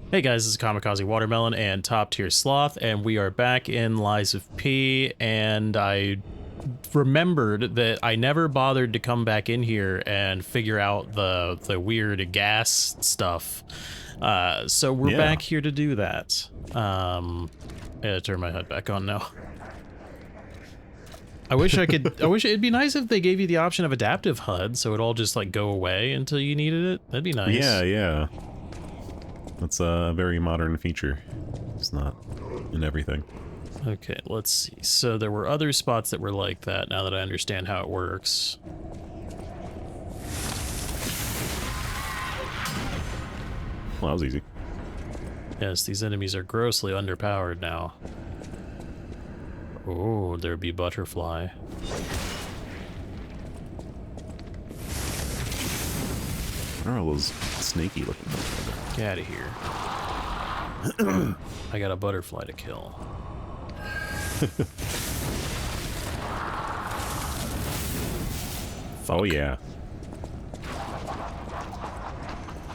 Hey guys, this is Kamikaze Watermelon and Top Tier Sloth, and we are back in Lies of P, and I remembered that I never bothered to come back in here and figure out the weird gas stuff. So we're back here to do that. I gotta turn my HUD back on now. I wish it'd be nice if they gave you the option of adaptive HUD, so it'd all just like go away until you needed it. That'd be nice. Yeah. That's a very modern feature. It's not in everything. Okay, let's see. So there were other spots that were like that, now that I understand how it works. Well, that was easy. Yes, these enemies are grossly underpowered now. Oh, there be butterfly. What are all those snaky looking? Get out of here. I got a butterfly to kill. Oh yeah.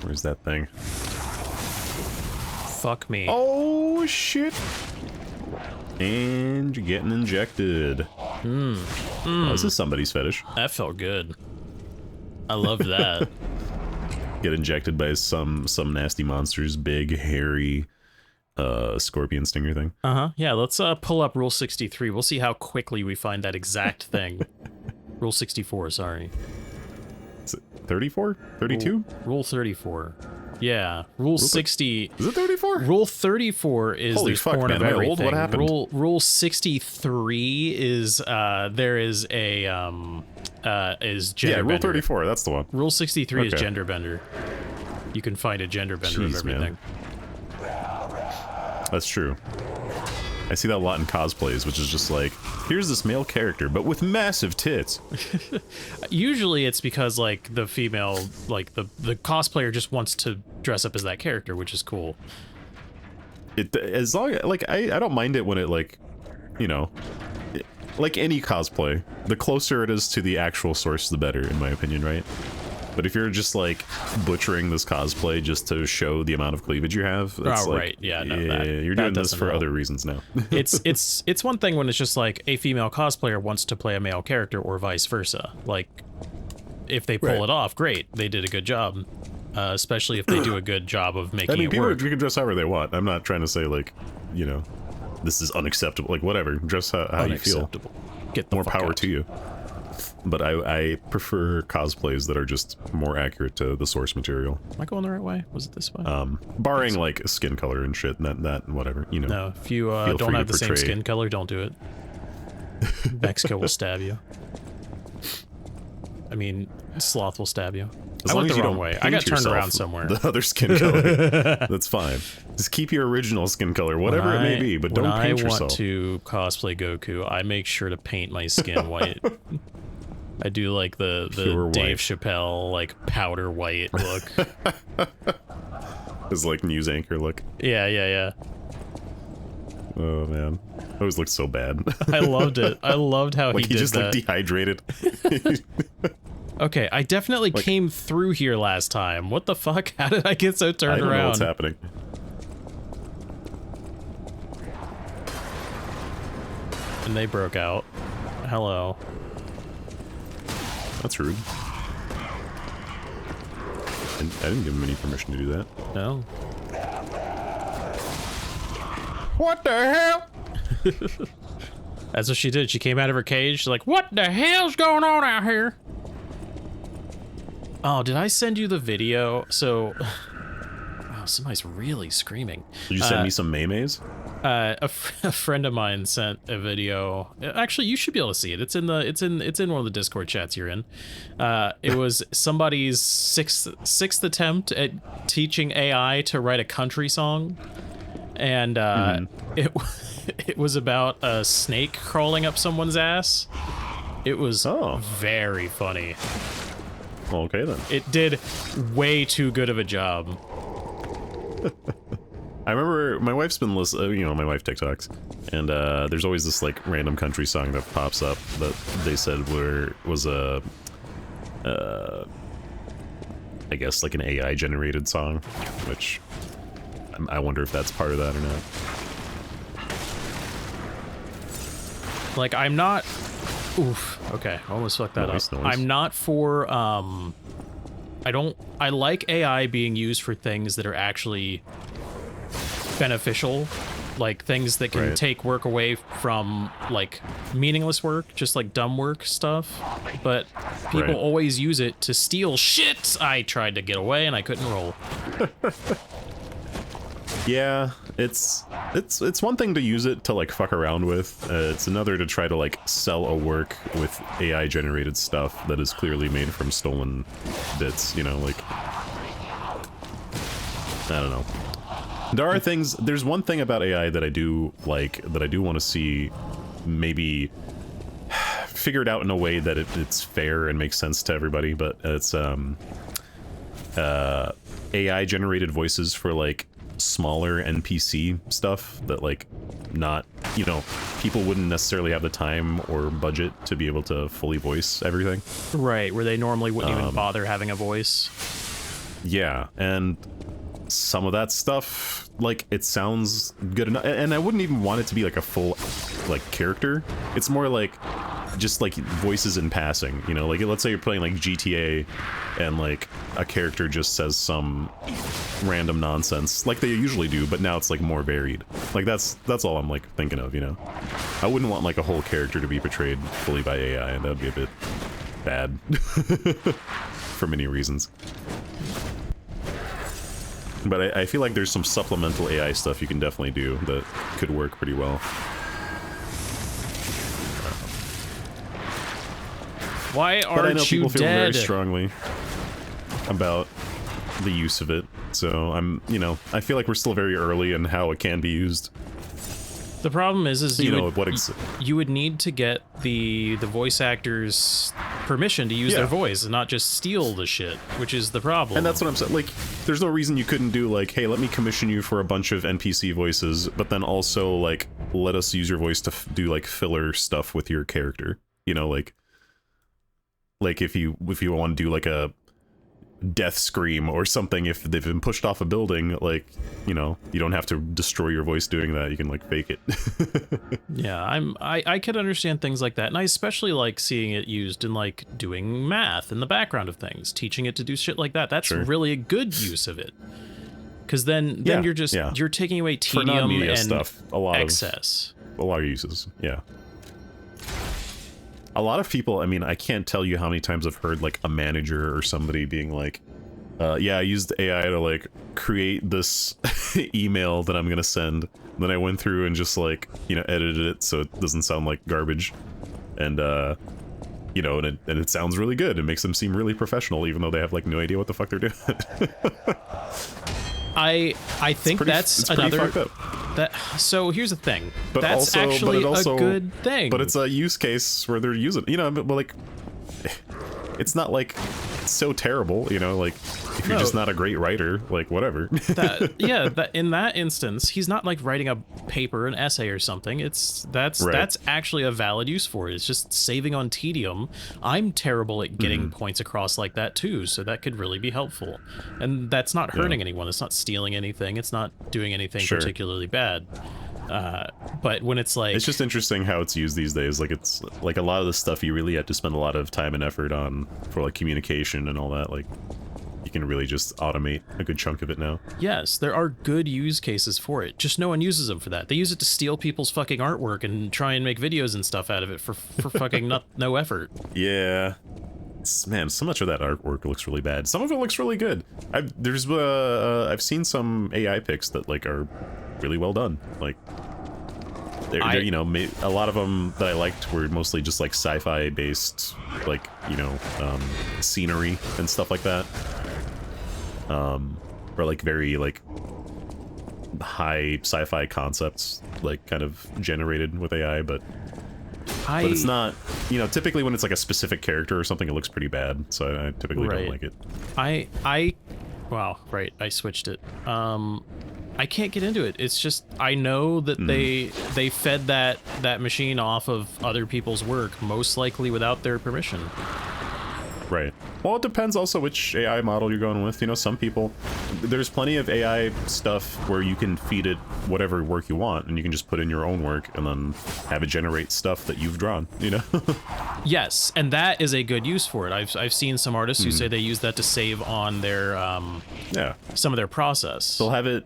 Where's that thing? Fuck me. Oh shit! And you're getting injected. This is somebody's fetish. That felt good. I loved that. Get injected by some nasty monster's big hairy scorpion stinger thing. Yeah, let's pull up Rule 63. We'll see how quickly we find that exact thing. Rule 64, sorry. Is it 34? 32? Rule 34. Yeah, Rule 60. Is it 34? Rule 34 is holy there's fuck, porn man, of am I old? everything. What happened? Rule 63 is there is a is gender Yeah, Rule bender. 34, that's the one. Rule 63 is Okay. gender bender. You can find a gender bender Jeez, of everything. That's true. I see that a lot in cosplays, which is just like, here's this male character, but with massive tits. Usually it's because like the female, like the cosplayer just wants to dress up as that character, which is cool. As long like I don't mind it when it like, you know, like any cosplay, the closer it is to the actual source, the better, in my opinion, right? But if you're just like butchering this cosplay just to show the amount of cleavage you have, that's like, right, yeah, no, you're doing this for other reasons now. it's one thing when it's just like a female cosplayer wants to play a male character or vice versa. Like, if they pull it off, great, they did a good job. Especially if they do a good job of making it people work. can dress however they want. I'm not trying to say like, you know, this is unacceptable. Like whatever, dress how you feel. Get the more fuck power out. to you. But I prefer cosplays that are just more accurate to the source material. Am I going the right way? Was it this way? Barring like skin color and shit, and that whatever, you know. No, if you don't have the same skin color, don't do it. Mexico will stab you. I mean, Sloth will stab you. As long as you wrong don't way. I got paint turned around yourself somewhere. the other skin color. That's fine. Just keep your original skin color, whatever it may be, but don't paint yourself. When I want to cosplay Goku, I make sure to paint my skin white. I do like the Dave Chappelle like powder white look. His like news anchor look. Yeah. Oh man, that always looked so bad. I loved it. I loved how like he did just that. looked dehydrated. Okay, I definitely like, came through here last time. What the fuck? How did I get so turned around? I don't know what's happening. And they broke out. Hello. That's rude. I didn't give him any permission to do that. No. What the hell? That's what she did. She came out of her cage. She's like, what the hell's going on out here? Oh, did I send you the video? So, wow, somebody's really screaming. Did you send me some memes? A friend of mine sent a video. Actually, you should be able to see it. It's in one of the Discord chats you're in. It was somebody's sixth attempt at teaching AI to write a country song, and it was about a snake crawling up someone's ass. It was very funny. Okay then. It did way too good of a job. I remember my wife's been listening, you know, my wife TikToks, and there's always this like random country song that pops up that they said was a, I guess like an AI generated song, which I wonder if that's part of that or not. Like, I'm not... Oof. Okay, almost fucked that up. I'm not for, I like AI being used for things that are actually beneficial, like things that can take work away from, like, meaningless work, just like dumb work stuff, but people always use it to steal shit. I tried to get away and I couldn't roll. Yeah, it's one thing to use it to like fuck around with. It's another to try to like sell a work with AI generated stuff that is clearly made from stolen bits, you know, like, I don't know. There are things, there's one thing about AI that I do like, that I do want to see maybe figured out in a way that it's fair and makes sense to everybody, but it's AI generated voices for like smaller NPC stuff that like not, you know, people wouldn't necessarily have the time or budget to be able to fully voice everything. Right, where they normally wouldn't even bother having a voice. Yeah, and some of that stuff, like, it sounds good enough, and I wouldn't even want it to be like a full like character. It's more like just like voices in passing, you know, like let's say you're playing like GTA and like a character just says some random nonsense like they usually do, but now it's like more varied. Like that's all I'm like thinking of, you know. I wouldn't want like a whole character to be portrayed fully by AI, and that would be a bit bad for many reasons. But I feel like there's some supplemental AI stuff you can definitely do that could work pretty well. Why aren't but I know people feel very dead? strongly about the use of it, so I'm, you know, I feel like we're still very early in how it can be used. The problem is you would need to get the voice actors' permission to use their voice and not just steal the shit, which is the problem. And that's what I'm saying. Like, there's no reason you couldn't do like, hey, let me commission you for a bunch of NPC voices, but then also like let us use your voice to do like filler stuff with your character. You know, like if you want to do like a death scream or something, if they've been pushed off a building, like, you know, you don't have to destroy your voice doing that. You can like fake it. Yeah, I could understand things like that, and I especially like seeing it used in like doing math in the background of things, teaching it to do shit like that. That's really a good use of it, because then you're just you're taking away tedium and stuff, excess. A lot of uses. Yeah. A lot of people, I mean, I can't tell you how many times I've heard like a manager or somebody being like, yeah, I used AI to like create this email that I'm gonna send. And then I went through and just like, you know, edited it so it doesn't sound like garbage. And you know, and it sounds really good. It makes them seem really professional, even though they have like no idea what the fuck they're doing. I think that's another. So here's the thing. But that's actually a good thing. But it's a use case where they're using, you know, but like, it's not like so terrible, you know, like if you're just not a great writer, like whatever. In that instance, he's not like writing a paper, an essay or something. That's actually a valid use for it. It's just saving on tedium. I'm terrible at getting points across like that too, so that could really be helpful. And that's not hurting anyone. It's not stealing anything. It's not doing anything particularly bad. But when it's like, it's just interesting how it's used these days. Like, it's like a lot of the stuff you really have to spend a lot of time and effort on for like communication and all that. Like, you can really just automate a good chunk of it now. Yes, there are good use cases for it. Just no one uses them for that. They use it to steal people's fucking artwork and try and make videos and stuff out of it for fucking no effort. Yeah. Man, so much of that artwork looks really bad. Some of it looks really good. I've seen some AI pics that like are really well done. Like, they're, you know, a lot of them that I liked were mostly just like sci-fi based, like, you know, scenery and stuff like that. Or like very like high sci-fi concepts, like kind of generated with AI, but it's not, you know, typically when it's like a specific character or something, it looks pretty bad, so I typically don't like it. Wow, right, I switched it. I can't get into it. It's just, I know that they fed that machine off of other people's work, most likely without their permission. Right. Well, it depends also which AI model you're going with. You know, some people, there's plenty of AI stuff where you can feed it whatever work you want, and you can just put in your own work and then have it generate stuff that you've drawn, you know? Yes, and that is a good use for it. I've seen some artists who say they use that to save on their Yeah. some of their process. They'll have it,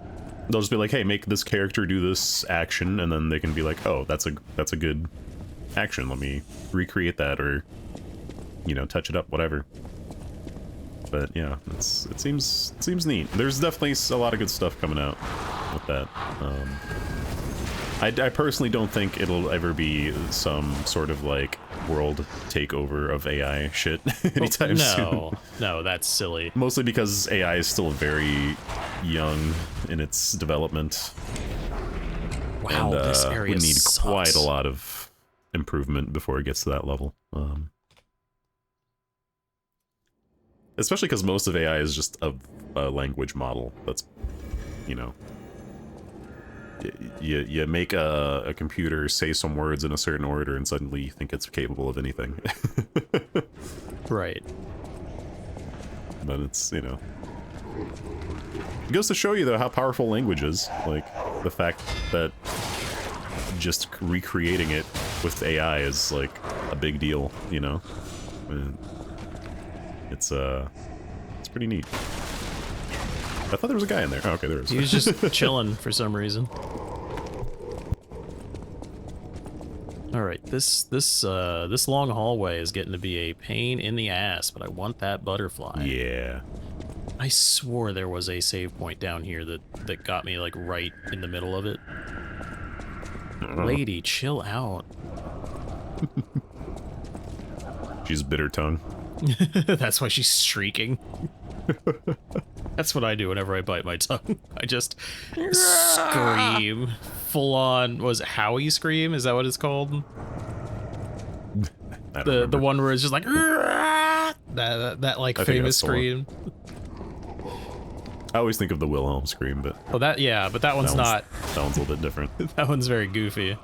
they'll just be like, hey, make this character do this action, and then they can be like, oh, that's a good action. Let me recreate that, or, you know, touch it up, whatever. But yeah, it seems neat. There's definitely a lot of good stuff coming out with that. I personally don't think it'll ever be some sort of like world takeover of AI shit anytime soon. No, that's silly. Mostly because AI is still very young in its development. Wow, and, this area would need sucks. quite a lot of improvement before it gets to that level. Especially because most of AI is just a language model that's, you know, you make a computer say some words in a certain order and suddenly you think it's capable of anything. Right. But it's, you know, it goes to show you though how powerful language is. Like the fact that just recreating it with AI is like a big deal, you know. And it's pretty neat. I thought there was a guy in there. Oh, okay, there is. He was just chilling for some reason. All right, this long hallway is getting to be a pain in the ass, but I want that butterfly. Yeah. I swore there was a save point down here that got me like right in the middle of it. Lady, chill out. She's bitter tongue. That's why she's streaking. That's what I do whenever I bite my tongue. I just scream. Full on, was it Howie scream? Is that what it's called? The one where it's just like that like famous scream. I always think of the Wilhelm scream, but Oh, that, yeah, but that one's not. That one's a little bit different. That one's very goofy.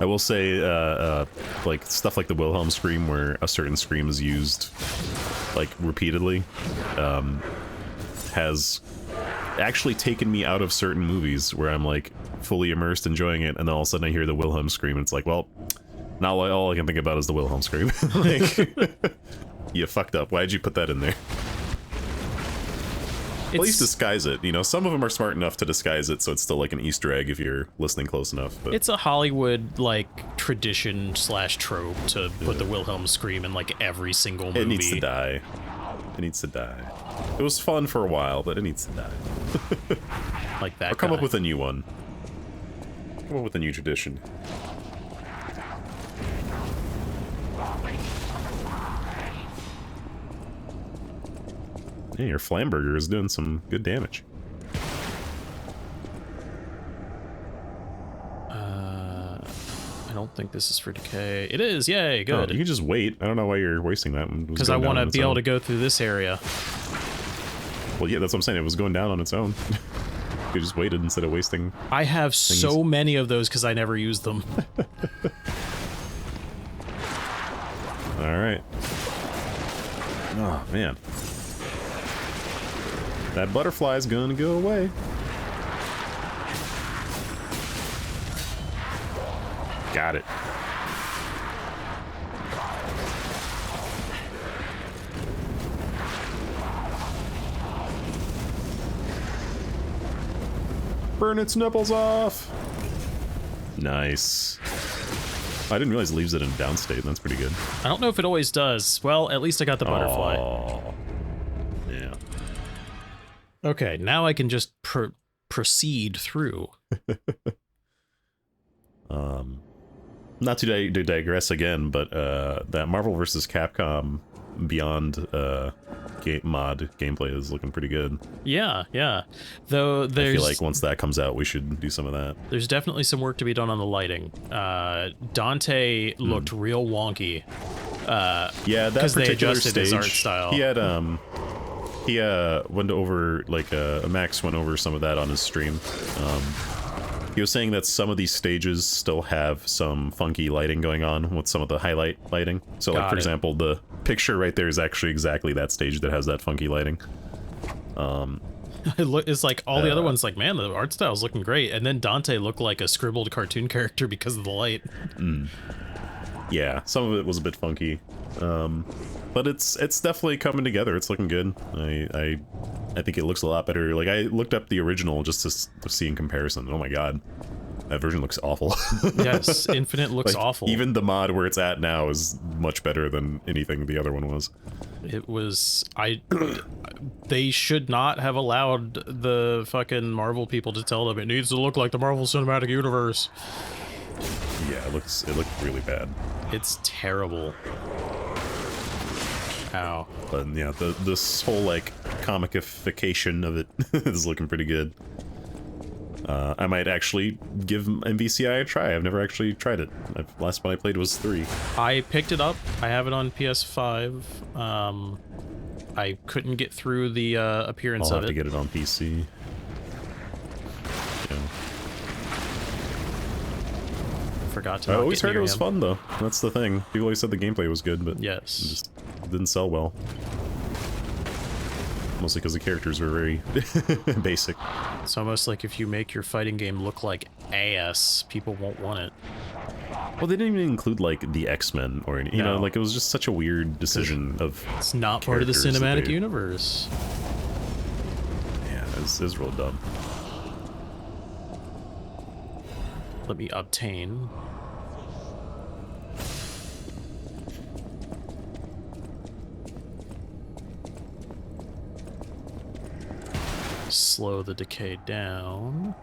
I will say, like, stuff like the Wilhelm scream, where a certain scream is used, like, repeatedly, has actually taken me out of certain movies where I'm, like, fully immersed enjoying it, and then all of a sudden I hear the Wilhelm scream, and it's like, well, now all I can think about is the Wilhelm scream. Like, you fucked up. Why'd you put that in there? At least disguise it, you know? Some of them are smart enough to disguise it, so it's still like an Easter egg if you're listening close enough. But it's a Hollywood, like, tradition / trope to put the Wilhelm scream in, like, every single movie. It needs to die. It needs to die. It was fun for a while, but it needs to die. Like that Or come guy. up with a new one. Come up with a new tradition. Yeah, your Flamburger is doing some good damage. I don't think this is for decay. It is, yay, Oh, good. you can just wait. I don't know why you're wasting that. Because I want to be able to go through this area. Well, yeah, that's what I'm saying. It was going down on its own. You just waited instead of wasting. I have so many of those because I never use them. Alright. Oh, man. That butterfly's gonna go away. Got it. Burn its nipples off! Nice. I didn't realize it leaves it in downstate. That's pretty good. I don't know if it always does. Well, at least I got the butterfly. Oh. Yeah. Okay, now I can just proceed through. Not to digress again, but that Marvel vs. Capcom Beyond mod gameplay is looking pretty good. Yeah, yeah. Though there's, I feel like once that comes out, we should do some of that. There's definitely some work to be done on the lighting. Dante looked real wonky. Yeah, that because they particular adjusted stage, his art style. he had He went over, like, Max went over some of that on his stream. He was saying that some of these stages still have some funky lighting going on with some of the highlight lighting. So, like, for example, the picture right there is actually exactly that stage that has that funky lighting. It's like all the other ones, like, man, the art style's looking great, and then Dante looked like a scribbled cartoon character because of the light. Yeah, some of it was a bit funky, but it's definitely coming together. It's looking good. I think it looks a lot better. Like, I looked up the original just to see in comparison. Oh my god, that version looks awful. Yes, Infinite looks like, awful. Even the mod where it's at now is much better than anything the other one was. It was... They should not have allowed the fucking Marvel people to tell them it needs to look like the Marvel Cinematic Universe. Yeah, it looked really bad. It's terrible. Ow. But yeah, this whole, like, comicification of it is looking pretty good. I might actually give MVCI a try. I've never actually tried it. Last one I played was 3. I picked it up. I have it on PS5. I couldn't get through the appearance I'll of have it. to get it on PC. Yeah. Forgot to. I always heard it was fun, though. That's the thing. People always said the gameplay was good, but yes, it just didn't sell well. Mostly because the characters were very basic. It's almost like if you make your fighting game look like ass, people won't want it. Well, they didn't even include, like, the X-Men or any, you know, like, it was just such a weird decision of... It's not part of the cinematic universe. Yeah, it's real dumb. Let me obtain. Slow the decay down.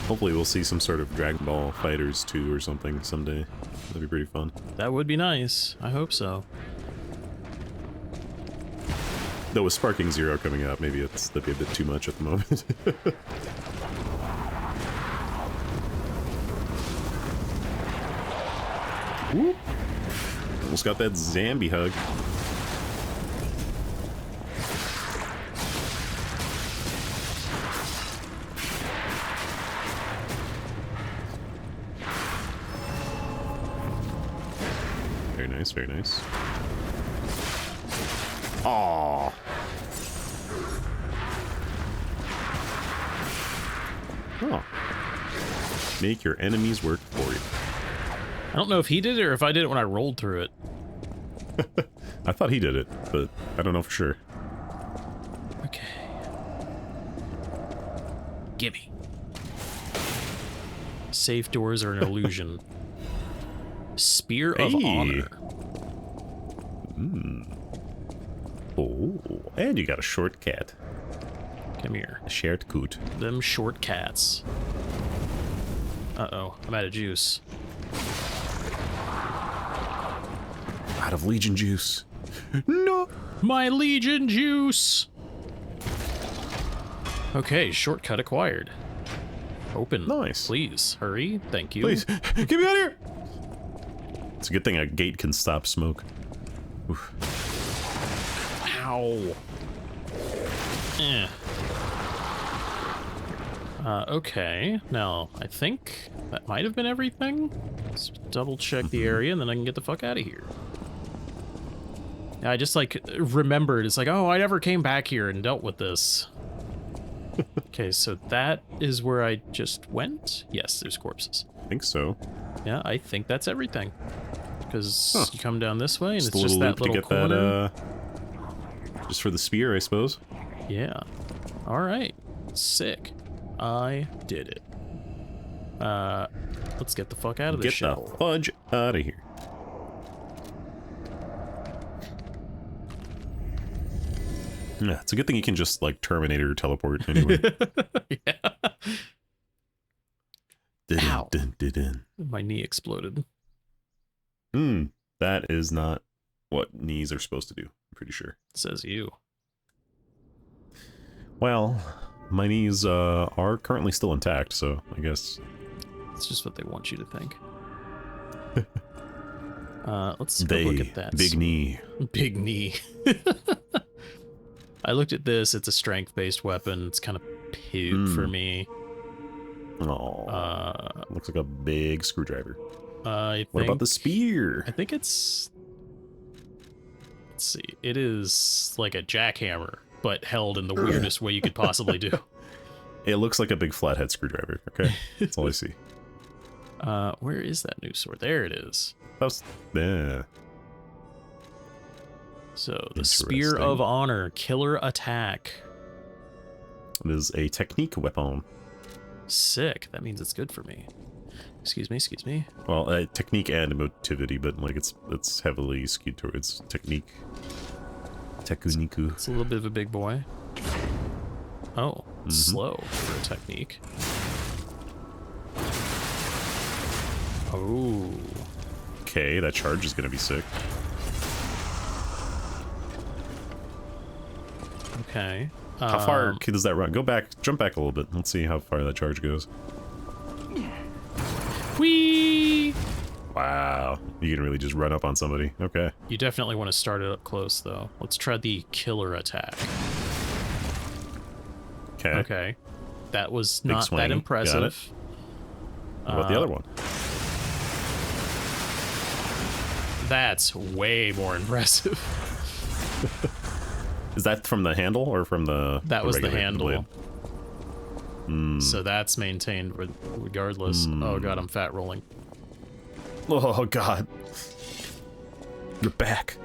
Hopefully we'll see some sort of Dragon Ball Fighters 2 or something someday. That'd be pretty fun. That would be nice. I hope so. Though with Sparking Zero coming out, maybe that'd be a bit too much at the moment. Whoop. Almost got that zombie hug. Very nice, very nice. Aww. Oh. Make your enemies work for you. I don't know if he did it or if I did it when I rolled through it. I thought he did it, but I don't know for sure. Okay. Gimme. Safe doors are an illusion. Spear of Honor. Oh, and you got a short cat. Come here. A shared coot. Them short cats. Uh-oh, I'm out of juice. Out of Legion juice. No! My Legion juice! Okay, shortcut acquired. Open. Nice. Please, hurry. Thank you. Please, get me out of here! It's a good thing a gate can stop smoke. Oof. Ow. Eh. Okay, now, I think that might have been everything. Let's double check the area and then I can get the fuck out of here. I just, like, remembered, it's like, oh, I never came back here and dealt with this. Okay, so that is where I just went? Yes, there's corpses. I think so. Yeah, I think that's everything. Because you come down this way and it's just a that little little loop to get corner. that, just for the spear, I suppose. Yeah. Alright. Sick. I did it. Let's get the fuck out of this Get the fudge out of here. Yeah, it's a good thing you can just, like, Terminator teleport anyway. Yeah. Ow. Dun. My knee exploded. That is not what knees are supposed to do, I'm pretty sure. Says you. Well, my knees are currently still intact, so I guess... It's just what they want you to think. Let's go look at that. Big knee. Big knee. I looked at this. It's a strength-based weapon. It's kind of poop for me. Oh, looks like a big screwdriver. What about the spear? I think it's... Let's see. It is like a jackhammer, but held in the weirdest way you could possibly do. It looks like a big flathead screwdriver. Okay, that's all I see. Where is that new sword? There it is. That's there. So, the Spear of Honor, killer attack. It is a technique weapon. Sick. That means it's good for me. Excuse me. Well, technique and emotivity, but like it's heavily skewed towards technique. Tekuniku. It's a little bit of a big boy. Oh, slow for a technique. Oh. Okay, that charge is gonna be sick. Okay. How far does that run? Go back, jump back a little bit. Let's see how far that charge goes. Whee! Wow, you can really just run up on somebody. Okay. You definitely want to start it up close, though. Let's try the killer attack. Okay. Okay. That was Big not swing. that impressive. What about the other one? That's way more impressive. Is that from the handle or from the... That was the handle. Blade? So that's maintained regardless. Oh god, I'm fat rolling. Oh god. You're back.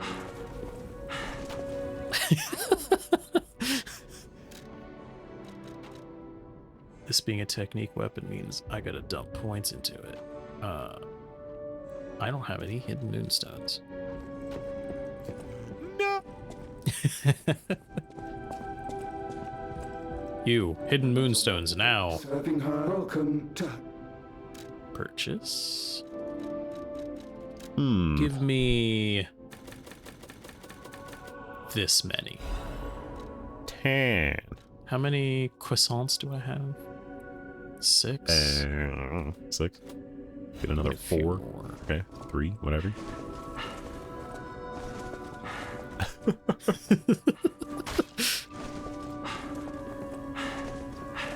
This being a technique weapon means I gotta dump points into it. I don't have any hidden moonstones. No. You, hidden moonstones now. Serving her. Welcome to... Purchase. Give me this many. 10. How many croissants do I have? 6? 6. Get another A few 4. more. Okay, 3, whatever.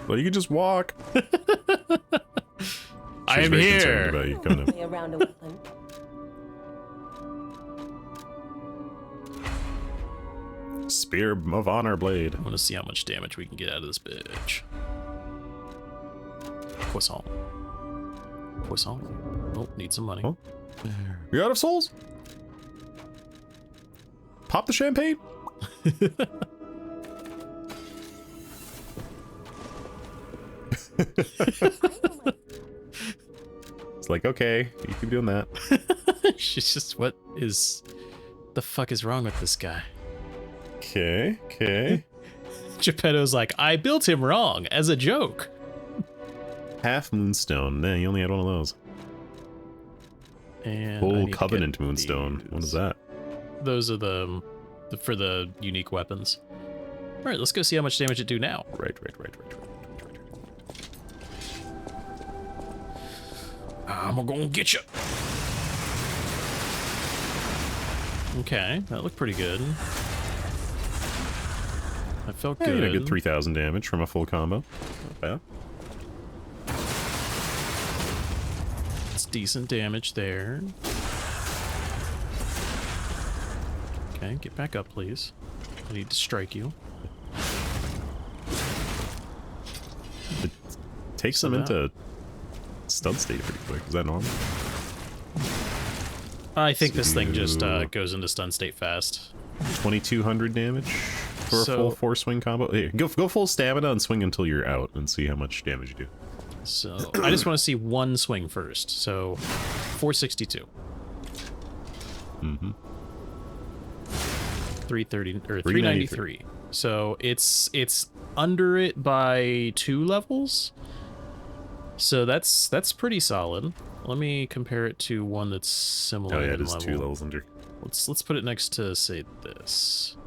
Well, you can just walk. I am very here. concerned about you coming up. Around a weapon. Spear of Honor blade. I want to see how much damage we can get out of this bitch. Croissant. Croissant. Oh, need some money. Oh. You're out of souls? Pop the champagne? It's like, okay, you keep doing that. She's just, what is... the fuck is wrong with this guy? Okay. Geppetto's like, I built him wrong, as a joke. Half moonstone. Nah, you only had one of those. And I Full need to covenant get moonstone. What is these. that? Those are the for the unique weapons. All right, let's go see how much damage it do now. Right. I'm gonna get you. Okay, that looked pretty good. That felt Yeah, good. you know, good 3,000 damage from a full combo. Not bad. It's decent damage there. Okay, get back up, please. I need to strike you. It takes them into stun state pretty quick. Is that normal? I think this thing just goes into stun state fast. 2,200 damage for a full 4-swing combo. Here, go full stamina and swing until you're out and see how much damage you do. So I just want to see one swing first. So 462. 330 or 393. So it's under it by 2 levels. So that's pretty solid. Let me compare it to one that's similar. Oh yeah, it in is level. 2 levels under. Let's put it next to, say, this.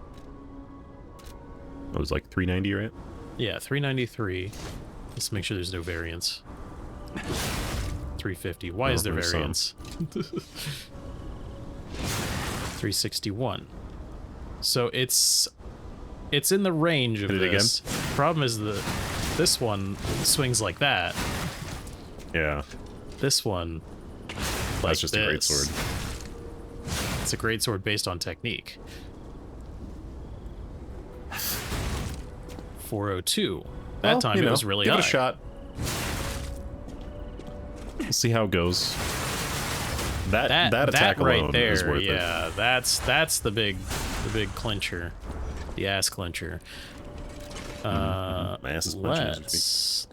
It was like 390, right? Yeah, 393. Let's make sure there's no variance. 350. Why is there there's some. variance? 361. So it's in the range of Hit it again? this. Problem is this one swings like that. Yeah. This one, like That's just a great this. sword. It's a great sword based on technique. 402. That Well, time you it know, was really give high. it a shot. Let's see how it goes. That attack right alone there, is worth it. yeah, that's the big clincher, the ass clincher. My ass is punching.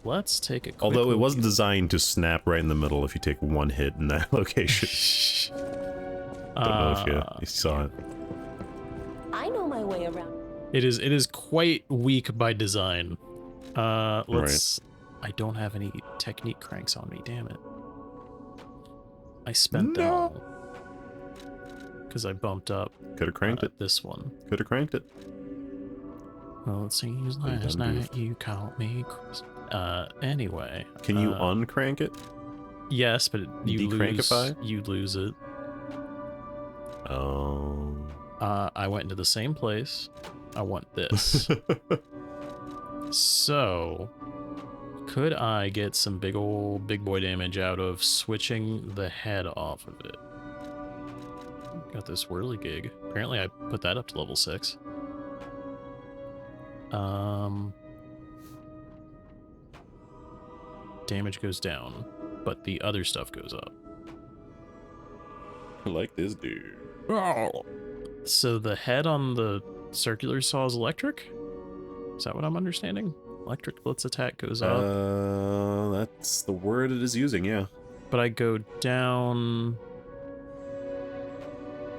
Let's take a quick Although it look wasn't designed to snap right in the middle if you take one hit in that location. Don't know if you saw it. I know my way around. It is quite weak by design. Let's. I don't have any technique cranks on me. Damn it. I spent them all because I bumped up. Could have cranked it. This one. Could have cranked it. Well, it seems last night you called me. Anyway. Can you uncrank it? Yes, but you Decrankify? you lose it. Oh. I went into the same place. I want this. So, could I get some big boy damage out of switching the head off of it? Got this whirligig. Apparently I put that up to level 6. Damage goes down, but the other stuff goes up. I like this dude. So the head on the circular saw is electric? Is that what I'm understanding? Electric blitz attack goes up. That's the word it is using, yeah. But I go down...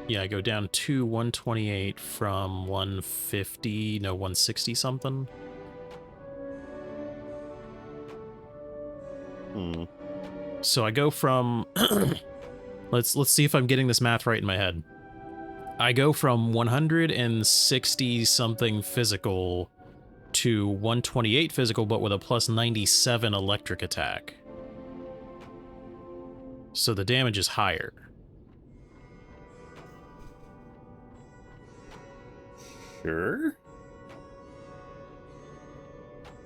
Yeah, I go down to 128 from 150, no, 160 something. Hmm. So I go from... let's see if I'm getting this math right in my head. I go from 160 something physical to 128 physical, but with a plus 97 electric attack. So the damage is higher. Sure.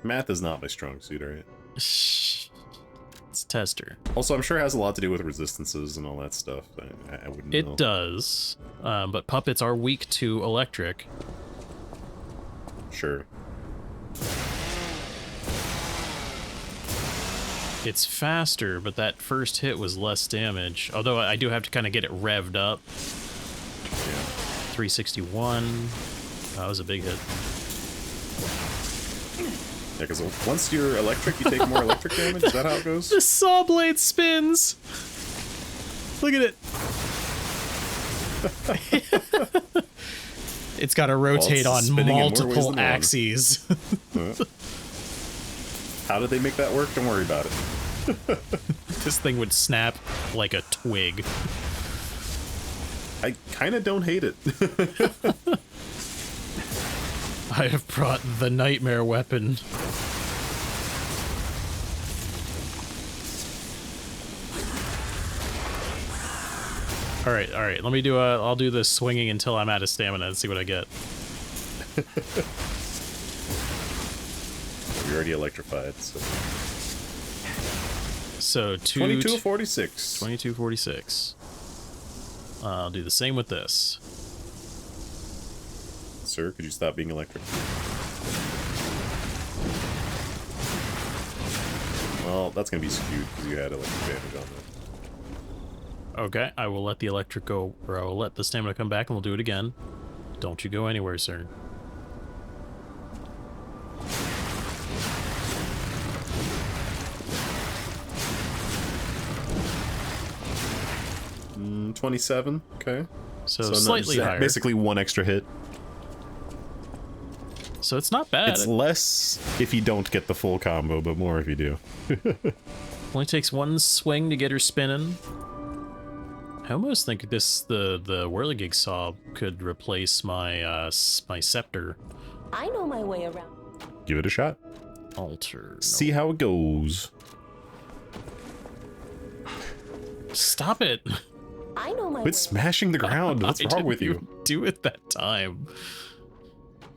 Math is not my strong suit, right? It's tester. Also, I'm sure it has a lot to do with resistances and all that stuff. I wouldn't know. It does, but puppets are weak to electric. Sure. It's faster, but that first hit was less damage. Although I do have to kind of get it revved up. Yeah. 361. That was a big hit. Yeah, because once you're electric, you take more electric damage? Is that how it goes? The saw blade spins! Look at it! It's got to rotate on spinning in more ways than multiple one. axes. How did they make that work? Don't worry about it. This thing would snap like a twig. I kind of don't hate it. I have brought the nightmare weapon. Alright, let me do I'll do this swinging until I'm out of stamina and see what I get. You're already electrified, so... So 2246. 2246. I'll do the same with this. Sir, could you stop being electric? Well, that's gonna be skewed because you had electric damage on that. Okay, I will let the electric go, or I will let the stamina come back and we'll do it again. Don't you go anywhere, sir. Mm, 27, okay. So not- slightly higher. Basically one extra hit. So it's not bad. It's less if you don't get the full combo, but more if you do. Only takes one swing to get her spinning. I almost think the whirligig saw could replace my my scepter. I know my way around. Give it a shot. Alter. No. See how it goes. Stop it. I know my way. Quit smashing the ground. What's I wrong didn't with you? even do it that time.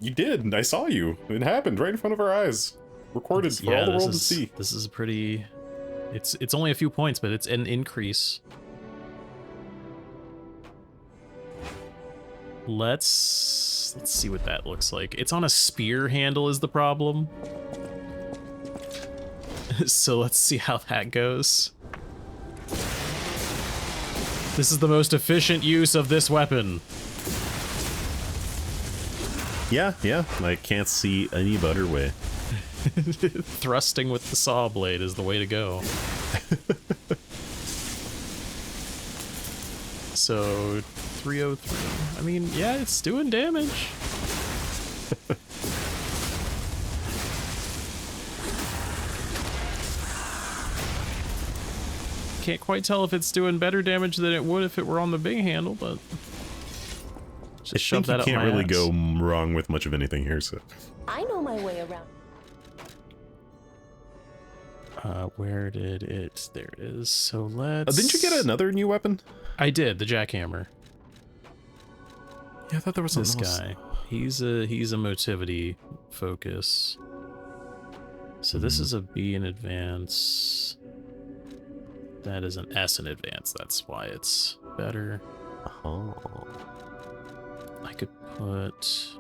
You did. I saw you. It happened right in front of our eyes. Recorded for all the world to see. This is a pretty... It's only a few points, but it's an increase. Let's see what that looks like. It's on a spear handle is the problem. So let's see how that goes. This is the most efficient use of this weapon. Yeah, I can't see any better way. Thrusting with the saw blade is the way to go. So 303. I mean, yeah, it's doing damage. Can't quite tell if it's doing better damage than it would if it were on the big handle, but just I shove think that you up can't my really ass. go wrong with much of anything here, so. I know my way around. Where did it? There it is. So let's... Didn't you get another new weapon? I did, the jackhammer. Yeah, I thought there was This something else. guy. He's a motivity focus. So this is a B in advance. That is an S in advance. That's why it's better. Oh. I could put...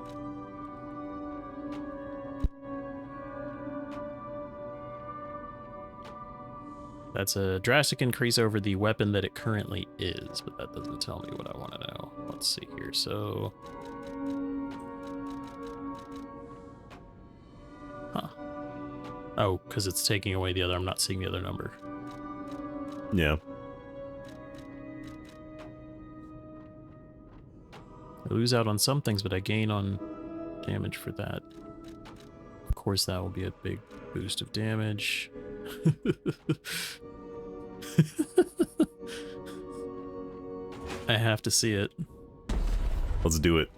That's a drastic increase over the weapon that it currently is, but that doesn't tell me what I want to know. Let's see here. So... Huh. Oh, because it's taking away the other. I'm not seeing the other number. Yeah. I lose out on some things, but I gain on damage for that. Of course, that will be a big boost of damage. I have to see it. Let's do it.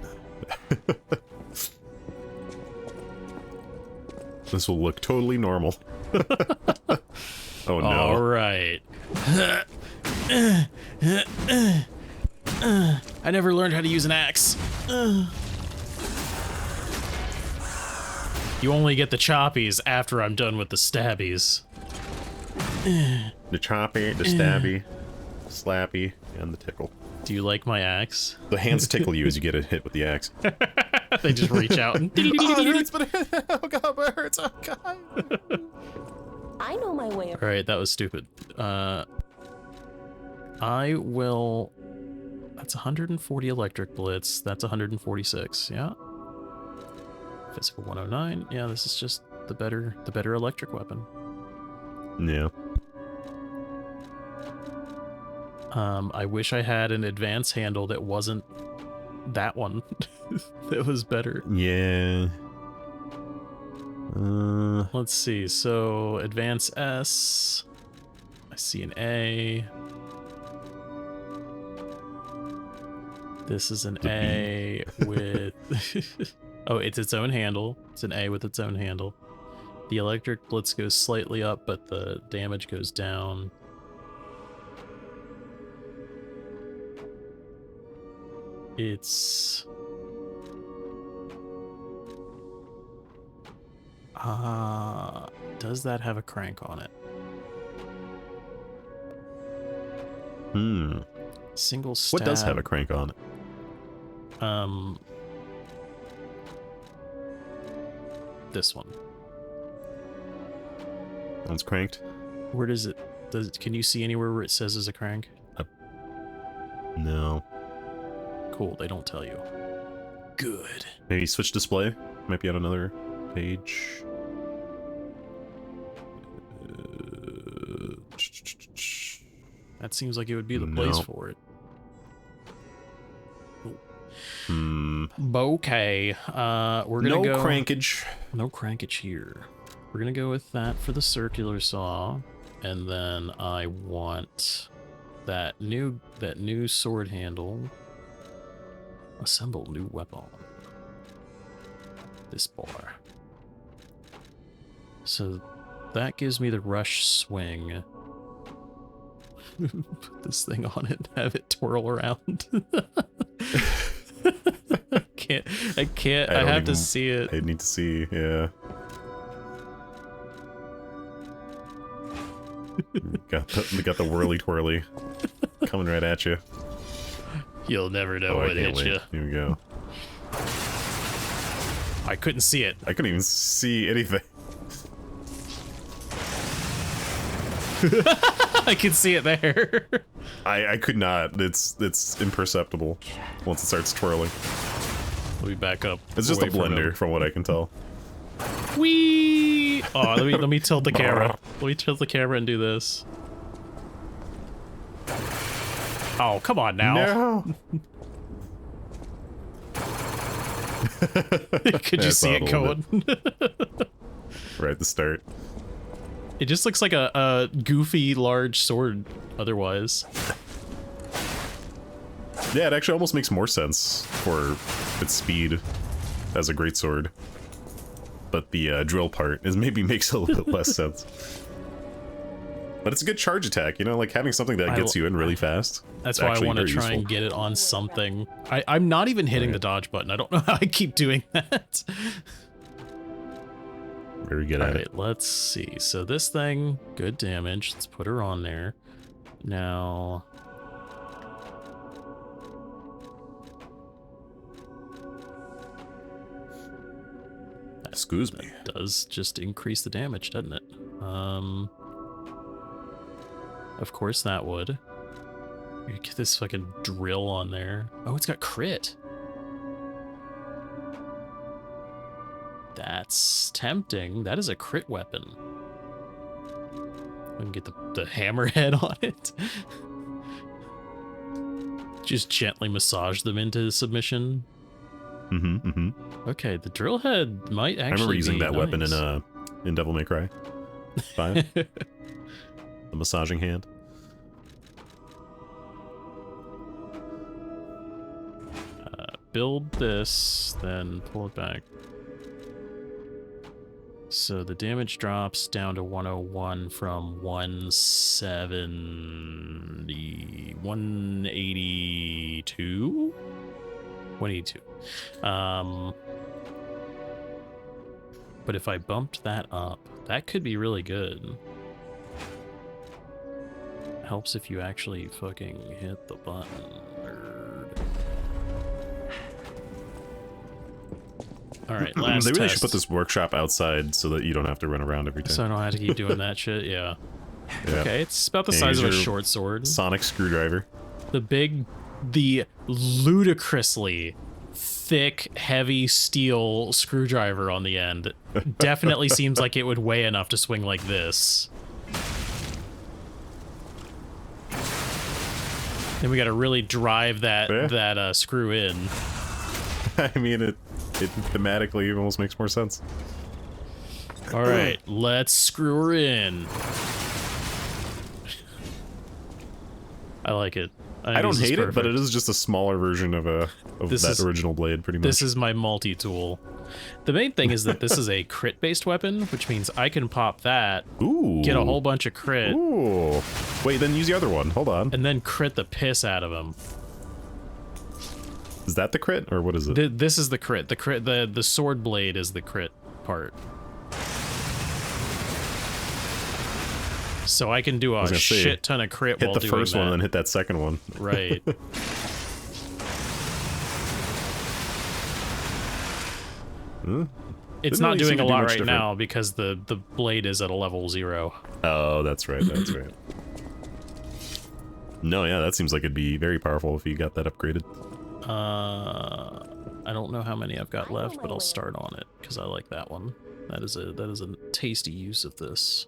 This will look totally normal. Oh no. All right. I never learned how to use an axe. You only get the choppies after I'm done with the stabbies. The choppy, the stabby, slappy, and the tickle. Do you like my axe? The hands tickle you as you get a hit with the axe. They just reach out and... Oh, it hurts, but oh god, it hurts. Oh god. I know my way around. Alright, that was stupid. I will... That's 140 electric blitz. That's 146, yeah? Physical 109. Yeah, this is just the better electric weapon. Yeah. I wish I had an advance handle that wasn't that one. That was better. Yeah. Let's see. So, advance S. I see an A. This is an A with... Oh, it's its own handle. It's an A with its own handle. The electric blitz goes slightly up, but the damage goes down. It's... does that have a crank on it? Single stab. What does have a crank on it? This one. One's cranked? Where does it... Can you see anywhere where it says there's a crank? No. Cool, they don't tell you. Good. Maybe switch display? Might be on another page. That seems like it would be the place No. for it. Hmm. Okay, we're gonna No go... crankage. No crankage here. We're gonna go with that for the circular saw, and then I want that new sword handle. Assemble new weapon. This bar. So that gives me the rush swing. Put this thing on it and have it twirl around. I can't, I have to see it. I need to see, yeah. We got the whirly twirly coming right at you. You'll never know what hit you. Here we go. I couldn't see it. I couldn't even see anything. I can see it there. I could not. It's imperceptible once it starts twirling. Let me back up. It's just a away from blender, him. from what I can tell. Whee! Oh, let me tilt the camera. Let me tilt the camera and do this. Oh, come on now. No. Could you see it going? Right at the start. It just looks like a goofy large sword otherwise. Yeah, it actually almost makes more sense for its speed as a greatsword. But the drill part maybe makes a little bit less sense. But it's a good charge attack, you know, like having something that gets you in really fast. That's why I want to try and get it on something. I'm not even hitting the dodge button. I don't know how I keep doing that. Very good at it. Alright, let's see. So this thing, good damage. Let's put her on there. Now... Excuse me. Does just increase the damage, doesn't it? Of course that would. You get this fucking drill on there. Oh, it's got crit. That's tempting. That is a crit weapon. We can get the hammerhead on it. Just gently massage them into submission. Okay, the drill head might actually. I remember using be that nice. weapon in Devil May Cry 5. The massaging hand. Build this, then pull it back. So the damage drops down to 101 from 170, 182? 182. But if I bumped that up, that could be really good. Helps if you actually fucking hit the button. Alright, last They really test. should put this workshop outside so that you don't have to run around every time. So I don't have to keep doing that shit, yeah. Yeah. Okay, it's about the size of a short sword. Sonic screwdriver. The ludicrously thick, heavy steel screwdriver on the end definitely seems like it would weigh enough to swing like this. Then we gotta really drive that screw in. I mean, it thematically almost makes more sense. All right, let's screw her in. I like it. I don't hate it, but it is just a smaller version of that original blade, pretty much. This is my multi-tool. The main thing is that this is a crit-based weapon, which means I can pop that, get a whole bunch of crit. Ooh. Wait, then use the other one. Hold on. And then crit the piss out of him. Is that the crit, or what is it? This is the crit. The sword blade is the crit part. So I can do a shit ton of crit while doing that. Hit the first one and then hit that second one. Right. It's not doing a lot right now because the blade is at a level 0. Oh, that's right. That's right. No, yeah, that seems like it'd be very powerful if you got that upgraded. I don't know how many I've got left, but I'll start on it because I like that one. That is a tasty use of this.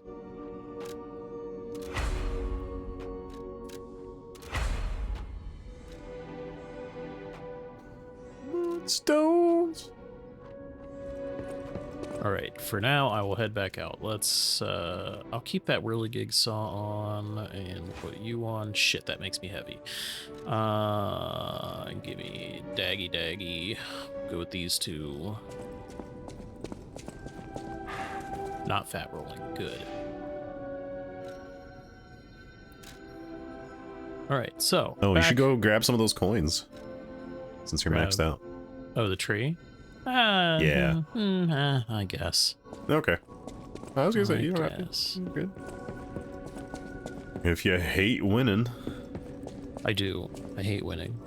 Stones. Alright, for now, I will head back out. Let's, I'll keep that whirligig saw on and put you on. Shit, that makes me heavy. Give me daggy. Go with these two. Not fat rolling, good. All right, so. Oh, you back- should go grab some of those coins. Since you're Grab- maxed out. Oh, the tree? Yeah. I guess. Okay. I was gonna say, I you don't have guess. to. Good. If you hate winning. I do. I hate winning.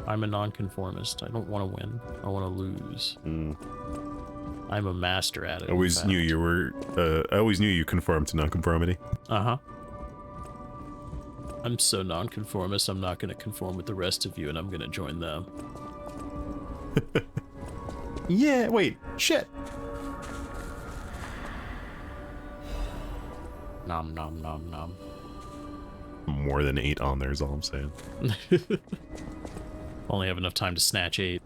I'm a nonconformist. I don't want to win. I want to lose. I'm a master at it. I always knew you were. I always knew you conformed to nonconformity. Uh-huh. I'm so nonconformist, I'm not going to conform with the rest of you, and I'm going to join them. Yeah, wait, shit. Nom nom nom nom. More than 8 on there is all I'm saying. Only have enough time to snatch 8.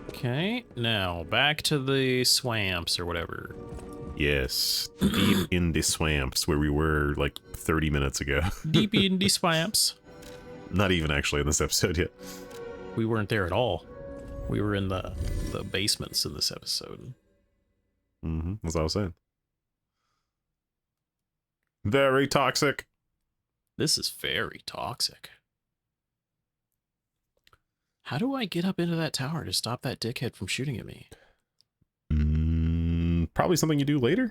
Okay, now back to the swamps or whatever. Yes, deep in the swamps where we were like 30 minutes ago. Deep in the swamps. Not even actually in this episode yet. We weren't there at all. We were in the basements in this episode. That's what I was saying. Very toxic. This is very toxic. How do I get up into that tower to stop that dickhead from shooting at me? Probably something you do later.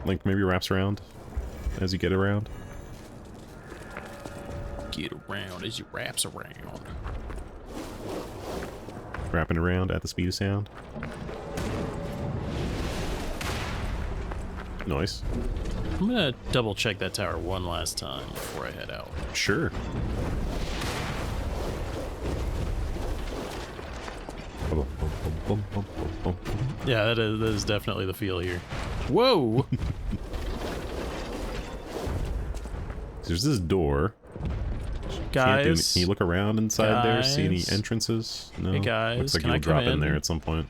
Like maybe wraps around as you get around. Get around as you wraps around. Wrapping around at the speed of sound. Nice. I'm gonna double check that tower one last time before I head out. Sure. Yeah, that is definitely the feel here. Whoa! There's this door. Guys. Can you look around inside there? See any entrances? No. Hey guys, Looks like can you'll I come drop in in? there at some point.